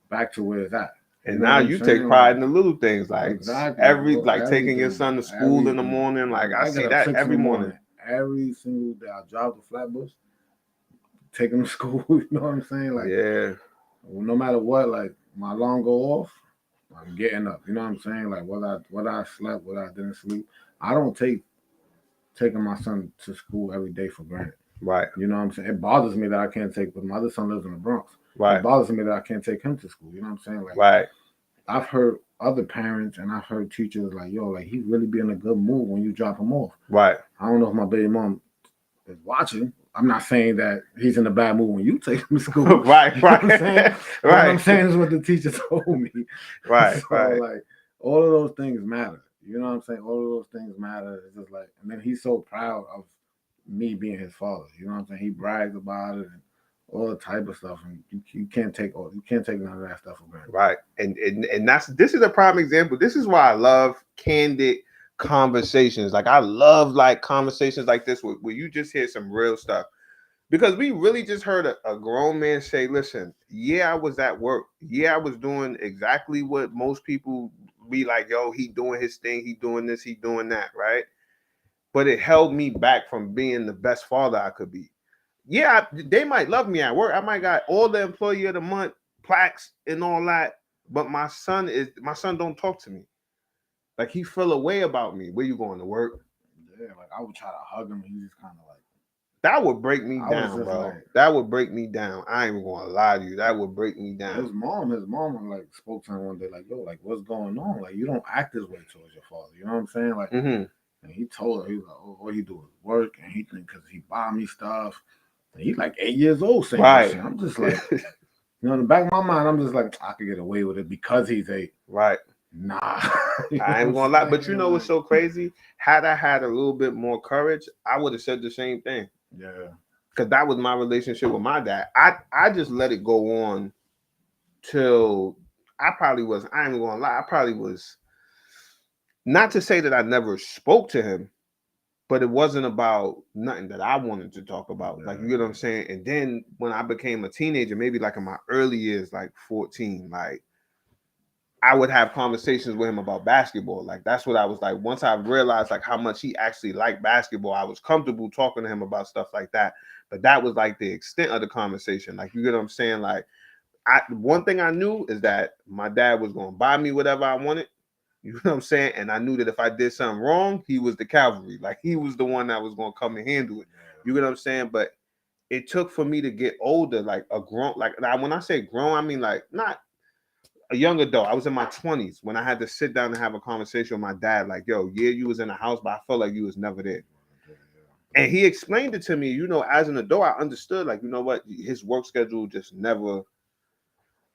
back to where it's at. And now you take pride in the little things, like exactly, taking your son to school in the morning. Like I see that every morning. Every single day, I drive the flatbush, take him to school. You know what I'm saying? Like, yeah. No matter what, like my alarm go off, I'm getting up. You know what I'm saying? Like whether I slept, whether I didn't sleep, I don't taking my son to school every day for granted. Right. You know what I'm saying? It bothers me that I can't take, but my other son lives in the Bronx. Right. It bothers me that I can't take him to school. You know what I'm saying? Like, right. I've heard other parents and I've heard teachers like, yo, like he really be in a good mood when you drop him off. Right. I don't know if my baby mom is watching. I'm not saying that he's in a bad mood when you take him to school. Right. You know what I'm saying? Right. What I'm saying is what the teacher told me. Right. So, right. like, all of those things matter. You know what I'm saying? All of those things matter. It's just like, and then he's so proud of me being his father. You know what I'm saying? He brags about it and all type of stuff, and you can't take none of that stuff for granted. Right. And this is a prime example. This is why I love candid conversations. Like I love like conversations like this where you just hear some real stuff. Because we really just heard a grown man say, listen, yeah, I was at work. Yeah, I was doing exactly what most people be like, yo, he doing his thing, he doing this, he doing that, right? But it held me back from being the best father I could be. Yeah, they might love me at work. I might got all the employee of the month plaques and all that, but my son don't talk to me. Like he feel away about me. Where you going to work? Yeah, like I would try to hug him, and he just kind of like that would break me I was down, just bro. like- That would break me down. I ain't even gonna lie to you. That would break me his down. mom like spoke to him one day, like, yo, like what's going on? Like you don't act this way towards your father. You know what I'm saying? Like, Mm-hmm. and he told her, he was like, oh, all he do is work, and he think because he buy me stuff. And he's like 8 years old saying Right. this shit. I'm just like, you know, in the back of my mind, I'm just like, I could get away with it because he's 8. Right. Nah. I ain't gonna lie. But you know what's so crazy? Had I had a little bit more courage, I would have said the same thing. Yeah. Because that was my relationship with my dad. I just let it go on till I ain't even gonna lie, I probably was, not to say that I never spoke to him, but it wasn't about nothing that I wanted to talk about. Like, you get what I'm saying? And then when I became a teenager, maybe like in my early years, like 14, like I would have conversations with him about basketball. Like that's what I was like. Once I realized like how much he actually liked basketball, I was comfortable talking to him about stuff like that. But that was like the extent of the conversation. Like, you get what I'm saying? Like one thing I knew is that my dad was gonna buy me whatever I wanted. You know what I'm saying? And I knew that if I did something wrong, he was the cavalry. Like he was the one that was gonna come and handle it. You get what I'm saying? But it took for me to get older, like a grown, like when I say grown, I mean like not a young adult. I was in my 20s when I had to sit down and have a conversation with my dad. Like, yo, yeah, you was in the house, but I felt like you was never there. And he explained it to me. You know, as an adult, I understood. Like, you know what, his work schedule just never.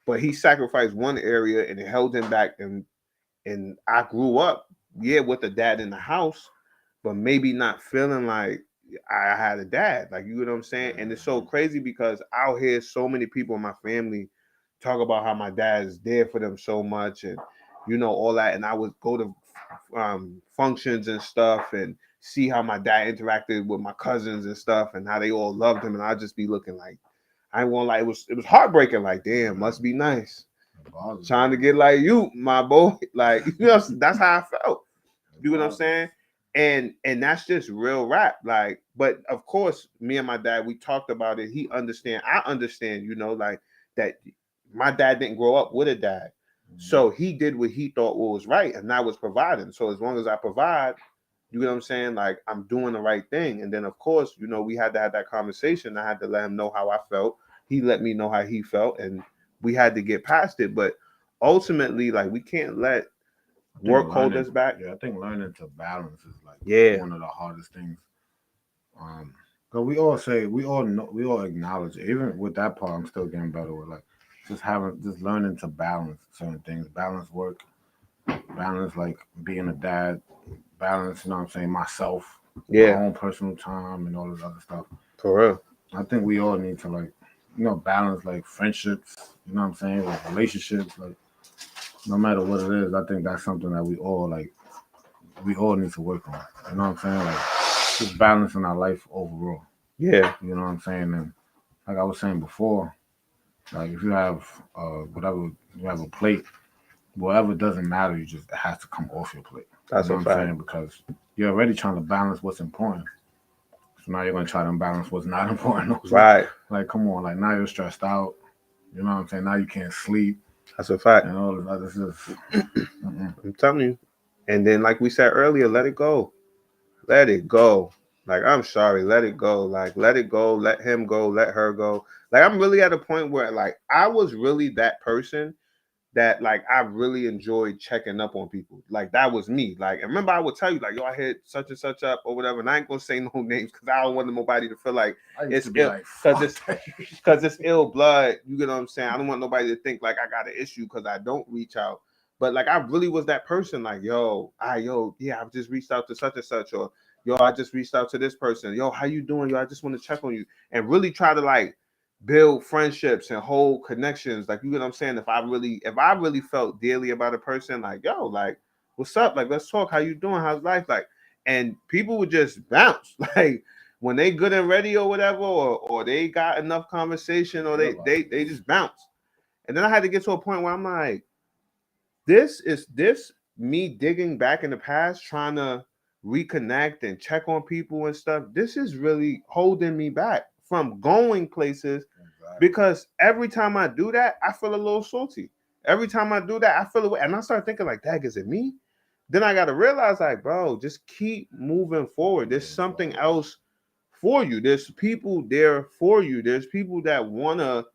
But he sacrificed one area and it held him back. And I grew up, yeah, with a dad in the house, but maybe not feeling like I had a dad. Like, you know what I'm saying? And it's so crazy because I'll hear so many people in my family talk about how my dad is there for them so much and, you know, all that. And I would go to functions and stuff and see how my dad interacted with my cousins and stuff and how they all loved him. And I'd just be looking like, I ain't gonna lie, it was heartbreaking. Like, damn, must be nice. Trying to get like you, my boy. Like, you know, that's how I felt. You know what I'm saying? And that's just real rap. Like, but of course, me and my dad, we talked about it. He understand. I understand, you know, like that my dad didn't grow up with a dad. So he did what he thought was right, and that was providing. So as long as I provide, you know what I'm saying? Like, I'm doing the right thing. And then of course, you know, we had to have that conversation. I had to let him know how I felt. He let me know how he felt, and we had to get past it. But ultimately, like, we can't let work hold us back. Yeah, I think learning to balance is like Yeah. one of the hardest things. Because we all say, we all know, we all acknowledge it. Even with that part, I'm still getting better with like just learning to balance certain things, balance work, balance like being a dad, balance, you know what I'm saying, myself, my own personal time, and all this other stuff. For real. I think we all need to like, you know, balance like friendships, you know what I'm saying, like relationships, like no matter what it is. I think that's something that we all need to work on. You know what I'm saying? Like just balancing our life overall. Yeah. You know what I'm saying? And like I was saying before, like if you have whatever, you have a plate, whatever doesn't matter, it has to come off your plate. That's you know a what I'm fact. saying? Because you're already trying to balance what's important. So now you're gonna try to balance what's not important. Right. Like, come on, like now you're stressed out. You know what I'm saying? Now you can't sleep. That's a fact. And all this other stuff. I'm telling you. And then, like we said earlier, let it go. Let it go. Like, I'm sorry, let it go. Like, let it go. Let him go. Let her go. Like, I'm really at a point where, like, I was really that person that, like, I really enjoyed checking up on people. Like, that was me. Like, and remember, I would tell you, like, yo, I hit such and such up or whatever. And I ain't gonna say no names because I don't want nobody to feel like it's ill, because it's ill blood. You get what I'm saying? I don't want nobody to think like I got an issue because I don't reach out. But like, I really was that person. Like, yeah, I've just reached out to such and such, or yo, I just reached out to this person. Yo, how you doing? Yo, I just want to check on you and really try to like build friendships and hold connections. Like, you get what I'm saying? If I really felt dearly about a person, like, yo, like, what's up? Like, let's talk. How you doing? How's life? Like, and people would just bounce. Like, when they good and ready or whatever, or they got enough conversation, or they just bounce. And then I had to get to a point where I'm like, this me digging back in the past, trying to reconnect and check on people and stuff. This is really holding me back from going places, because every time I do that, I feel a little salty. Every time I do that, I feel away. And I start thinking like, dang, is it me? Then I got to realize, like, bro, just keep moving forward. There's something else for you. There's people there for you. There's people that want to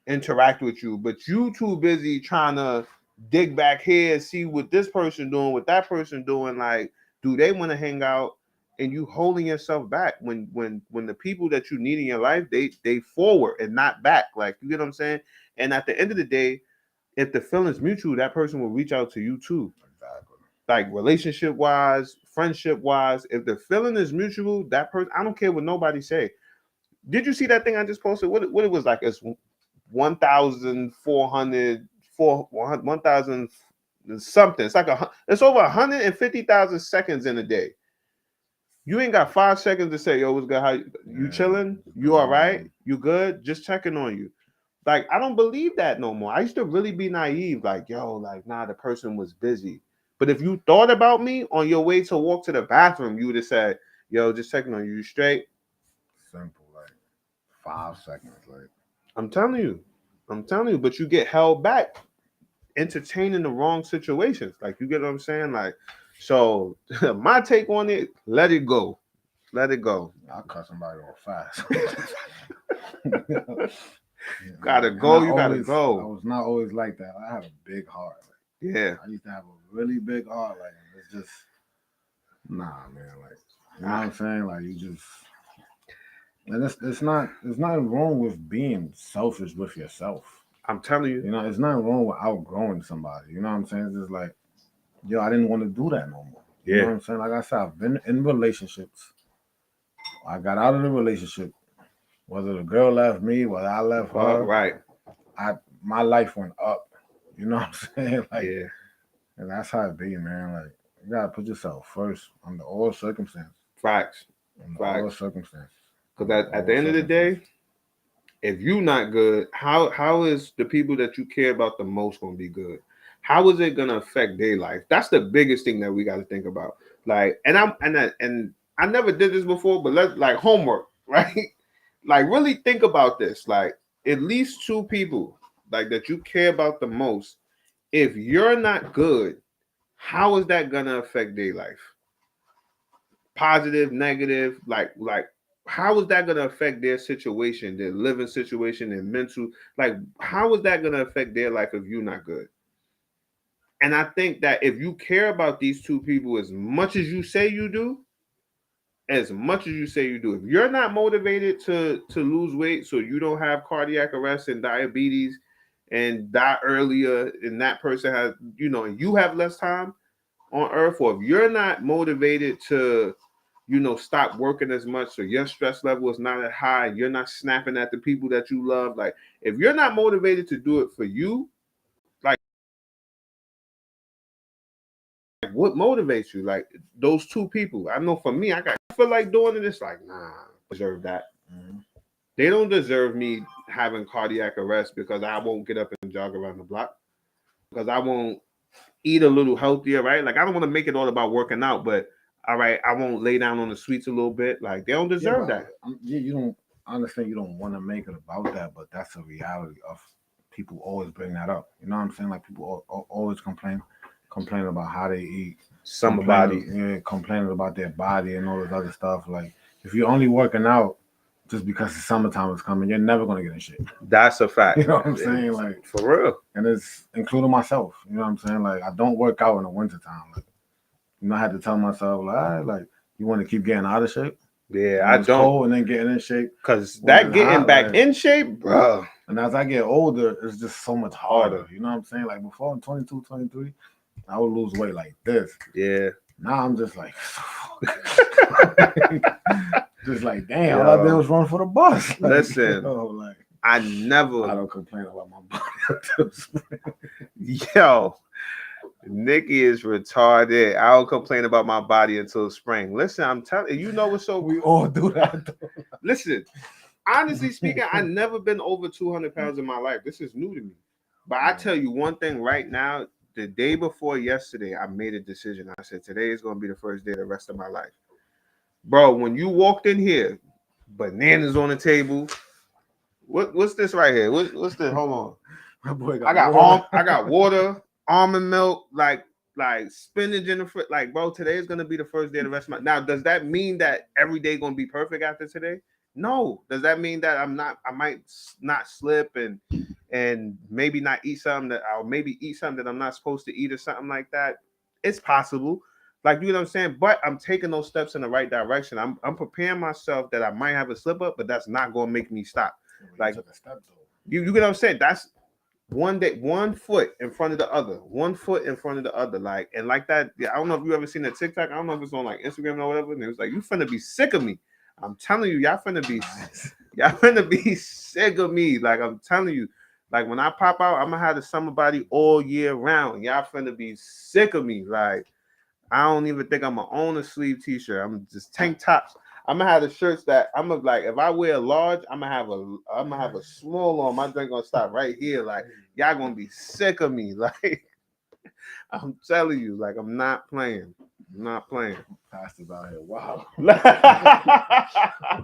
interact with you, but you too busy trying to dig back here and see what this person doing, what that person doing. Like, do they want to hang out? And you holding yourself back when the people that you need in your life, they forward and not back. Like, you get what I'm saying? And at the end of the day, if the feeling's mutual, that person will reach out to you too. Exactly. Like, relationship wise, friendship wise, if the feeling is mutual, that person, I don't care what nobody say. Did you see that thing I just posted? What it was like? It's 1,400, 1,000 something. It's like it's over 150,000 seconds in a day. You ain't got 5 seconds to say, yo, what's good? How you chilling? You all right? You good? Just checking on you. Like, I don't believe that no more. I used to really be naive, like, yo, like, nah, the person was busy. But if you thought about me on your way to walk to the bathroom, you would have said, yo, just checking on you. You straight? Simple, like 5 seconds. Like, I'm telling you. But you get held back entertaining the wrong situations. Like, you get what I'm saying? Like, so my take on it, let it go. Let it go. I cut somebody off fast. Gotta go, you gotta I go. was not always like that. I had a big heart. Like, Yeah. I used to have a really big heart. Like, it's just, nah, man. Like, you know what I'm saying? Like, you just, and it's nothing wrong with being selfish with yourself. I'm telling you. You know, it's nothing wrong with outgrowing somebody. You know what I'm saying? It's just like, yo, I didn't want to do that no more. You know what I'm saying? Like I said, I've been in relationships. I got out of the relationship. Whether the girl left me, whether I left her, right. My life went up. You know what I'm saying? Like, Yeah. And that's how it be, man. Like, you gotta put yourself first under all circumstances. Facts. Under all circumstances. Because at the end of the day, if you not good, how is the people that you care about the most gonna be good? How is it gonna affect their life? That's the biggest thing that we got to think about. Like, and I never did this before, but let's, like, homework, right? Like, really think about this. Like, at least 2 people, like, that you care about the most. If you're not good, how is that gonna affect their life? Positive, negative, like how is that gonna affect their situation, their living situation, their mental? Like, how is that gonna affect their life if you're not good? And I think that if you care about these 2 people as much as you say you do, if you're not motivated to lose weight so you don't have cardiac arrest and diabetes and die earlier, and that person has, you have less time on earth, or if you're not motivated to, stop working as much, so your stress level is not as high, you're not snapping at the people that you love. Like, if you're not motivated to do it for you, like, what motivates you? Like, those 2 people. I know for me, I feel like doing it. It's like, nah, deserve that. Mm-hmm. They don't deserve me having cardiac arrest because I won't get up and jog around the block, because I won't eat a little healthier, right? Like, I don't want to make it all about working out, but all right, I won't lay down on the sweets a little bit. Like, they don't deserve that. You don't understand. You don't want to make it about that, but that's a reality of people always bring that up. You know what I'm saying? Like, people always complain about how they eat. Complaining about their body and all this other stuff. Like, if you're only working out just because the summertime is coming, you're never gonna get in shape. That's a fact. You know what I'm saying? Like, for real. And it's including myself. You know what I'm saying? Like, I don't work out in the wintertime. Like, I had to tell myself, like, all right, like, you want to keep getting out of shape? Yeah, I don't. Cold and then getting in shape. Because that getting back in shape, bro. And as I get older, it's just so much harder. You know what I'm saying? Like, before I'm 22, 23, I would lose weight like this. Yeah. Now I'm just like, just like, damn, all I did was run for the bus. Like, listen, I I don't complain about my body until spring. Yo, Nikki is retarded. I don't complain about my body until spring. Listen, I'm telling you, know what's so. We all do that. Listen, honestly speaking, I've never been over 200 pounds in my life. This is new to me. But I tell you one thing right now, the day before yesterday, I made a decision. I said, today is going to be the first day of the rest of my life. Bro, when you walked in here, bananas on the table. What's this right here? What's this? Hold on. My boy I got water. I got water, almond milk, like spinach in the fridge. Like, bro, today is gonna be the first day of the rest of my. Now, does that mean that every day gonna be perfect after today? No. Does that mean that I might not slip and maybe not eat something that I'll maybe eat something that I'm not supposed to eat or something like that? It's possible. Like, you know what I'm saying? But I'm taking those steps in the right direction. I'm preparing myself that I might have a slip up, but that's not gonna make me stop. Like, you get what I'm saying? That's one day, one foot in front of the other, one foot in front of the other, like, and like that. Yeah, I don't know if you ever seen that TikTok. I don't know if it's on like Instagram or whatever. And it was like, you finna be sick of me. I'm telling you, y'all finna be sick of me. Like, I'm telling you, like, when I pop out, I'm gonna have the summer body all year round. Y'all finna be sick of me. Like, I don't even think I'm gonna own a sleeve t-shirt. I'm just tank tops. I'm gonna have the shirts that I'm gonna like. If I wear a large, I'm gonna have a small on. My drink gonna stop right here. Like, y'all gonna be sick of me. Like, I'm telling you, like, I'm not playing. I'm not playing. Pastors out here. Wow. I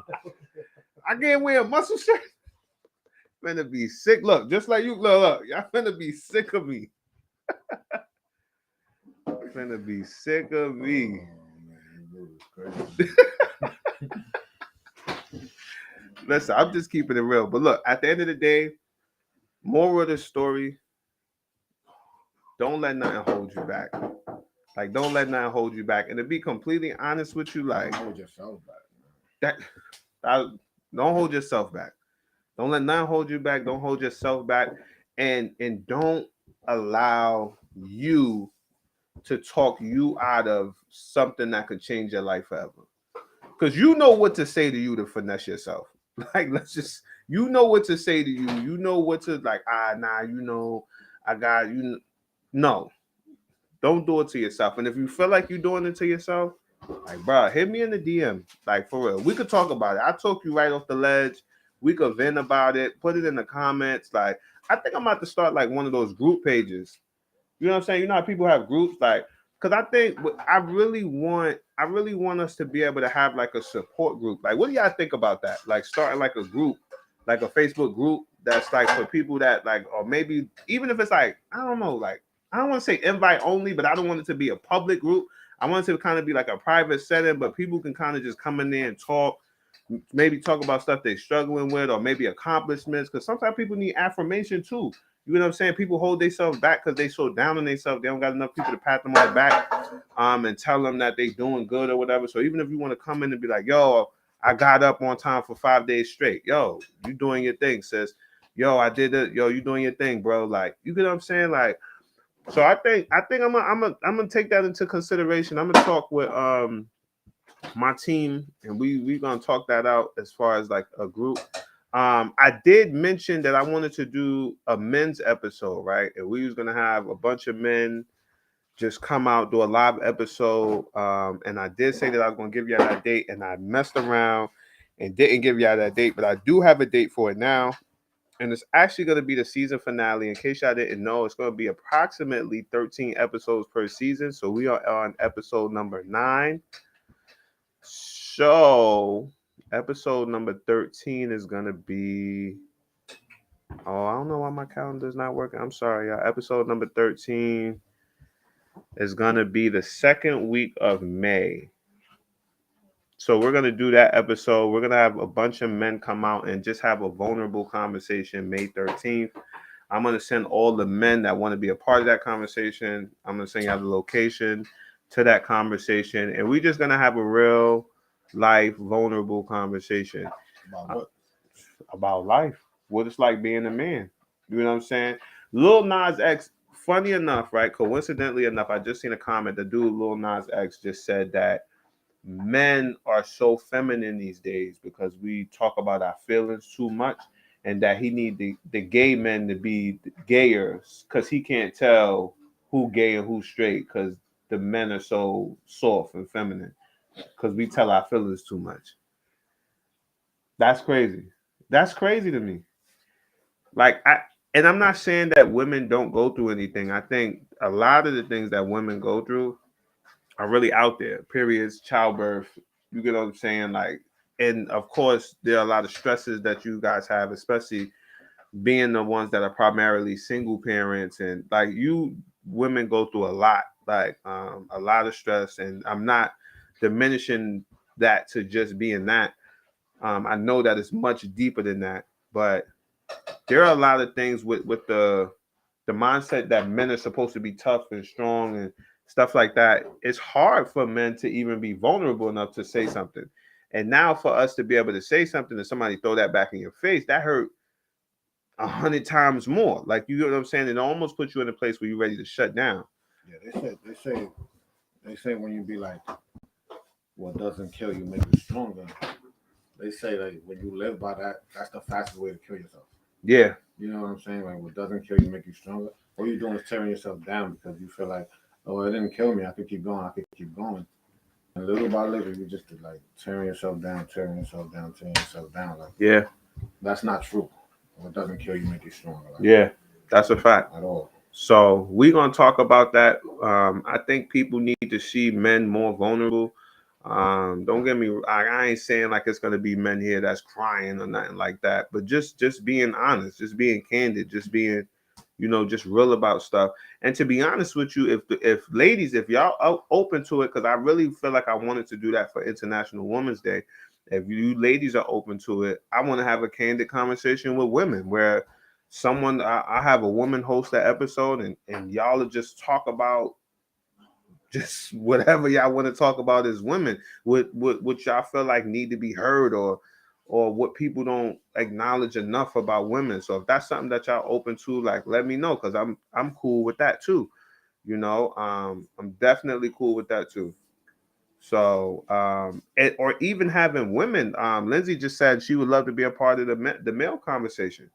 can't wear a muscle shirt. Finna be sick. Look, just like you. Look. Y'all finna be sick of me. Finna be sick of me. Listen, I'm just keeping it real. But look, at the end of the day, moral of the story, don't let nothing hold you back. Like, don't let nothing hold you back. And to be completely honest with you, like, hold yourself back. Don't hold yourself back. Don't let nothing hold you back. Don't hold yourself back. And don't allow you to talk you out of something that could change your life forever. Because you know what to say to you to finesse yourself. Like, you know what to say to you. You know what to, like, I got, no, don't do it to yourself. And if you feel like you're doing it to yourself, like, bro, hit me in the DM. Like, for real. We could talk about it. I talk you right off the ledge. We could vent about it. Put it in the comments. Like, I think I'm about to start, like, one of those group pages. You know what I'm saying? You know how people have groups, like, because I think I really want us to be able to have like a support group. Like, what do y'all think about that? Like, starting like a group, like a Facebook group that's like for people that like, or maybe even if it's like, I don't know, like, I don't want to say invite only, but I don't want it to be a public group. I want it to kind of be like a private setting, but people can kind of just come in there and talk, maybe talk about stuff they're struggling with, or maybe accomplishments. Because sometimes people need affirmation too. You know what I'm saying? People hold themselves back because they so down on themselves. They don't got enough people to pat them on the back, and tell them that they doing good or whatever. So even if you want to come in and be like, yo, I got up on time for 5 days straight. Yo, you doing your thing, sis. Yo, I did it. Yo, you doing your thing, bro. Like, you get what I'm saying? Like, so I think I'm gonna take that into consideration. I'm gonna talk with my team, and we gonna talk that out as far as like a group. I did mention that I wanted to do a men's episode, right? And we was gonna have a bunch of men just come out, do a live episode. And I did say that I was gonna give y'all that date, and I messed around and didn't give y'all that date, but I do have a date for it now. And it's actually gonna be the season finale. In case y'all didn't know, it's gonna be approximately 13 episodes per season. So we are on episode number 9. So episode number 13 is gonna be, oh, I don't know why my calendar's not working. I'm sorry, y'all. Episode number 13 is gonna be the second week of May. So we're gonna do that episode. We're gonna have a bunch of men come out and just have a vulnerable conversation May 13th. I'm gonna send all the men that want to be a part of that conversation. I'm gonna send y'all the location to that conversation, and we're just gonna have a real life vulnerable conversation About what? about life, what it's like being a man. You know what I'm saying? Lil Nas X, funny enough, right? Coincidentally enough, I just seen a comment. The dude Lil Nas X just said that men are so feminine these days because we talk about our feelings too much. and that he need the gay men to be gayer because he can't tell who gay and who straight because the men are so soft and feminine because we tell our feelings too much. That's crazy. That's crazy to me. Like and I'm not saying that women don't go through anything. I think a lot of the things that women go through are really out there. Periods, childbirth. You get what I'm saying? Like, and of course, there are a lot of stresses that you guys have, especially being the ones that are primarily single parents, and like you women go through a lot, like a lot of stress. And I'm not diminishing that to just being that. I know that it's much deeper than that, but there are a lot of things with the mindset that men are supposed to be tough and strong and stuff like that. It's hard for men to even be vulnerable enough to say something. And now for us to be able to say something and somebody throw that back in your face, that hurt 100 times more. Like, you know what I'm saying? It almost puts you in a place where you're ready to shut down. Yeah, they say when you be like, what doesn't kill you make you stronger. They say like when you live by that, that's the fastest way to kill yourself. Yeah. You know what I'm saying? Like what doesn't kill you make you stronger. All you're doing is tearing yourself down because you feel like, oh, it didn't kill me. I could keep going. I could keep going. And little by little, you just like tearing yourself down, tearing yourself down, tearing yourself down. Like Yeah. that's not true. What doesn't kill you make you stronger. Like, Yeah. That's a fact. At all. So we're gonna talk about that. I think people need to see men more vulnerable. Don't get me. I ain't saying like it's gonna be men here that's crying or nothing like that, but just being honest, just being candid, just being, just real about stuff. And to be honest with you, if ladies, if y'all are open to it, because I really feel like I wanted to do that for International Women's Day. If you ladies are open to it, I want to have a candid conversation with women where I have a woman host that episode, and y'all will just talk about just whatever y'all want to talk about as women, what y'all feel like need to be heard, or what people don't acknowledge enough about women. So if that's something that y'all open to, like, let me know, because I'm cool with that too. I'm definitely cool with that too. So or even having women. Lindsay just said she would love to be a part of the male conversation.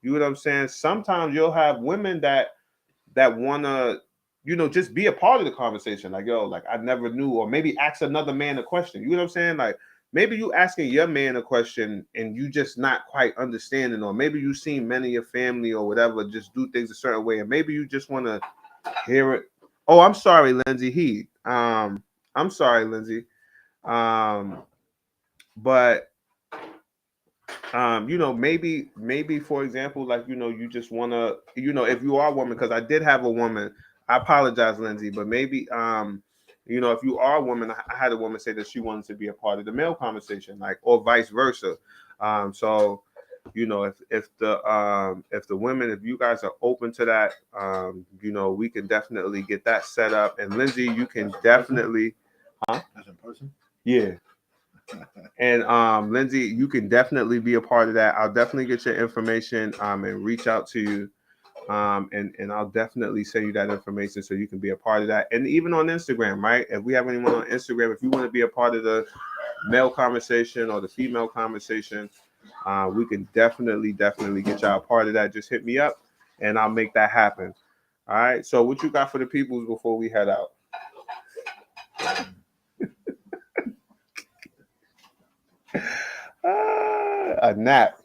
You know what I'm saying? Sometimes you'll have women that wanna, just be a part of the conversation. Like, yo, like I never knew, or maybe ask another man a question. You know what I'm saying? Like maybe you asking your man a question and you just not quite understanding, or maybe you seen men in your family or whatever just do things a certain way, and maybe you just want to hear it. Oh, I'm sorry, Lindsay. I'm sorry, Lindsay. But maybe for example, like, you just want to, if you are a woman, because I did have a woman. I apologize, Lindsay, but maybe if you are a woman, I had a woman say that she wanted to be a part of the male conversation, like, or vice versa. So if the women, if you guys are open to that, we can definitely get that set up. And Lindsay, you can definitely, That's in person. yeah. And Lindsay, you can definitely be a part of that. I'll definitely get your information and reach out to you. And I'll definitely send you that information so you can be a part of that. And even on Instagram, right? If we have anyone on Instagram, if you want to be a part of the male conversation or the female conversation, we can definitely get y'all a part of that. Just hit me up and I'll make that happen. All right. So what you got for the peoples before we head out? A nap.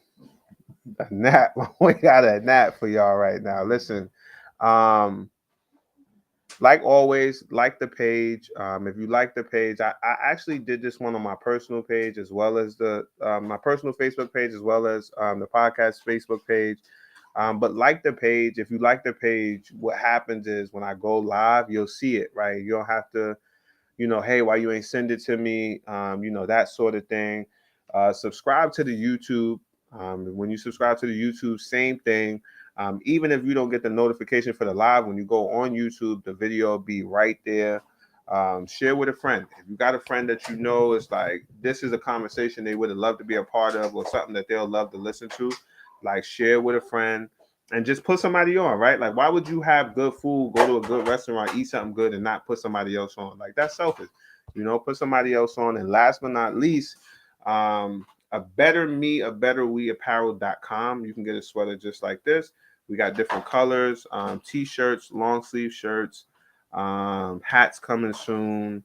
A nap. We got a nap for y'all right now. Listen, um, like always, like the page. If you like the page, I actually did this one on my personal page as well as the my personal Facebook page, as well as the podcast Facebook page. But like the page. If you like the page, what happens is when I go live, you'll see it, right? You don't have to, hey, why you ain't send it to me? That sort of thing. Subscribe to the YouTube. When you subscribe to the YouTube, same thing. Even if you don't get the notification for the live, when you go on YouTube, the video will be right there. Share with a friend. If you got a friend that it's like, this is a conversation they would have loved to be a part of, or something that they'll love to listen to, like, share with a friend and just put somebody on, right? Like, why would you have good food, go to a good restaurant, eat something good, and not put somebody else on? Like, that's selfish. Put somebody else on. And last but not least, a better me, a better we apparel.com. You can get a sweater just like this. We got different colors, t-shirts, long sleeve shirts, hats coming soon.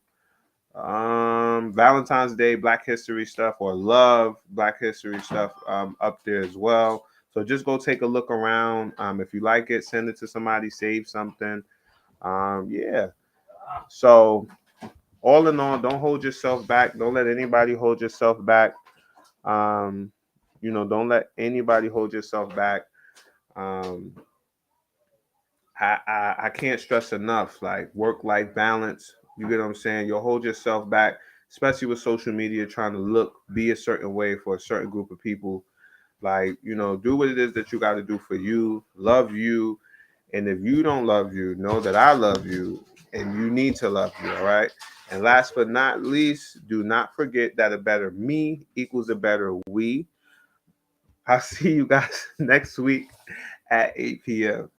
Valentine's Day, Black History stuff, or love Black History stuff up there as well. So just go take a look around. If you like it, send it to somebody, save something. Yeah. So all in all, don't hold yourself back. Don't let anybody hold yourself back. Don't let anybody hold yourself back. Um, I can't stress enough, like work-life balance. You get what I'm saying? You'll hold yourself back, especially with social media, trying to be a certain way for a certain group of people. Like, do what it is that you got to do for you, love you. And if you don't love you, know that I love you and you need to love you. All right. And last but not least, do not forget that a better me equals a better we. I'll see you guys next week at 8 p.m.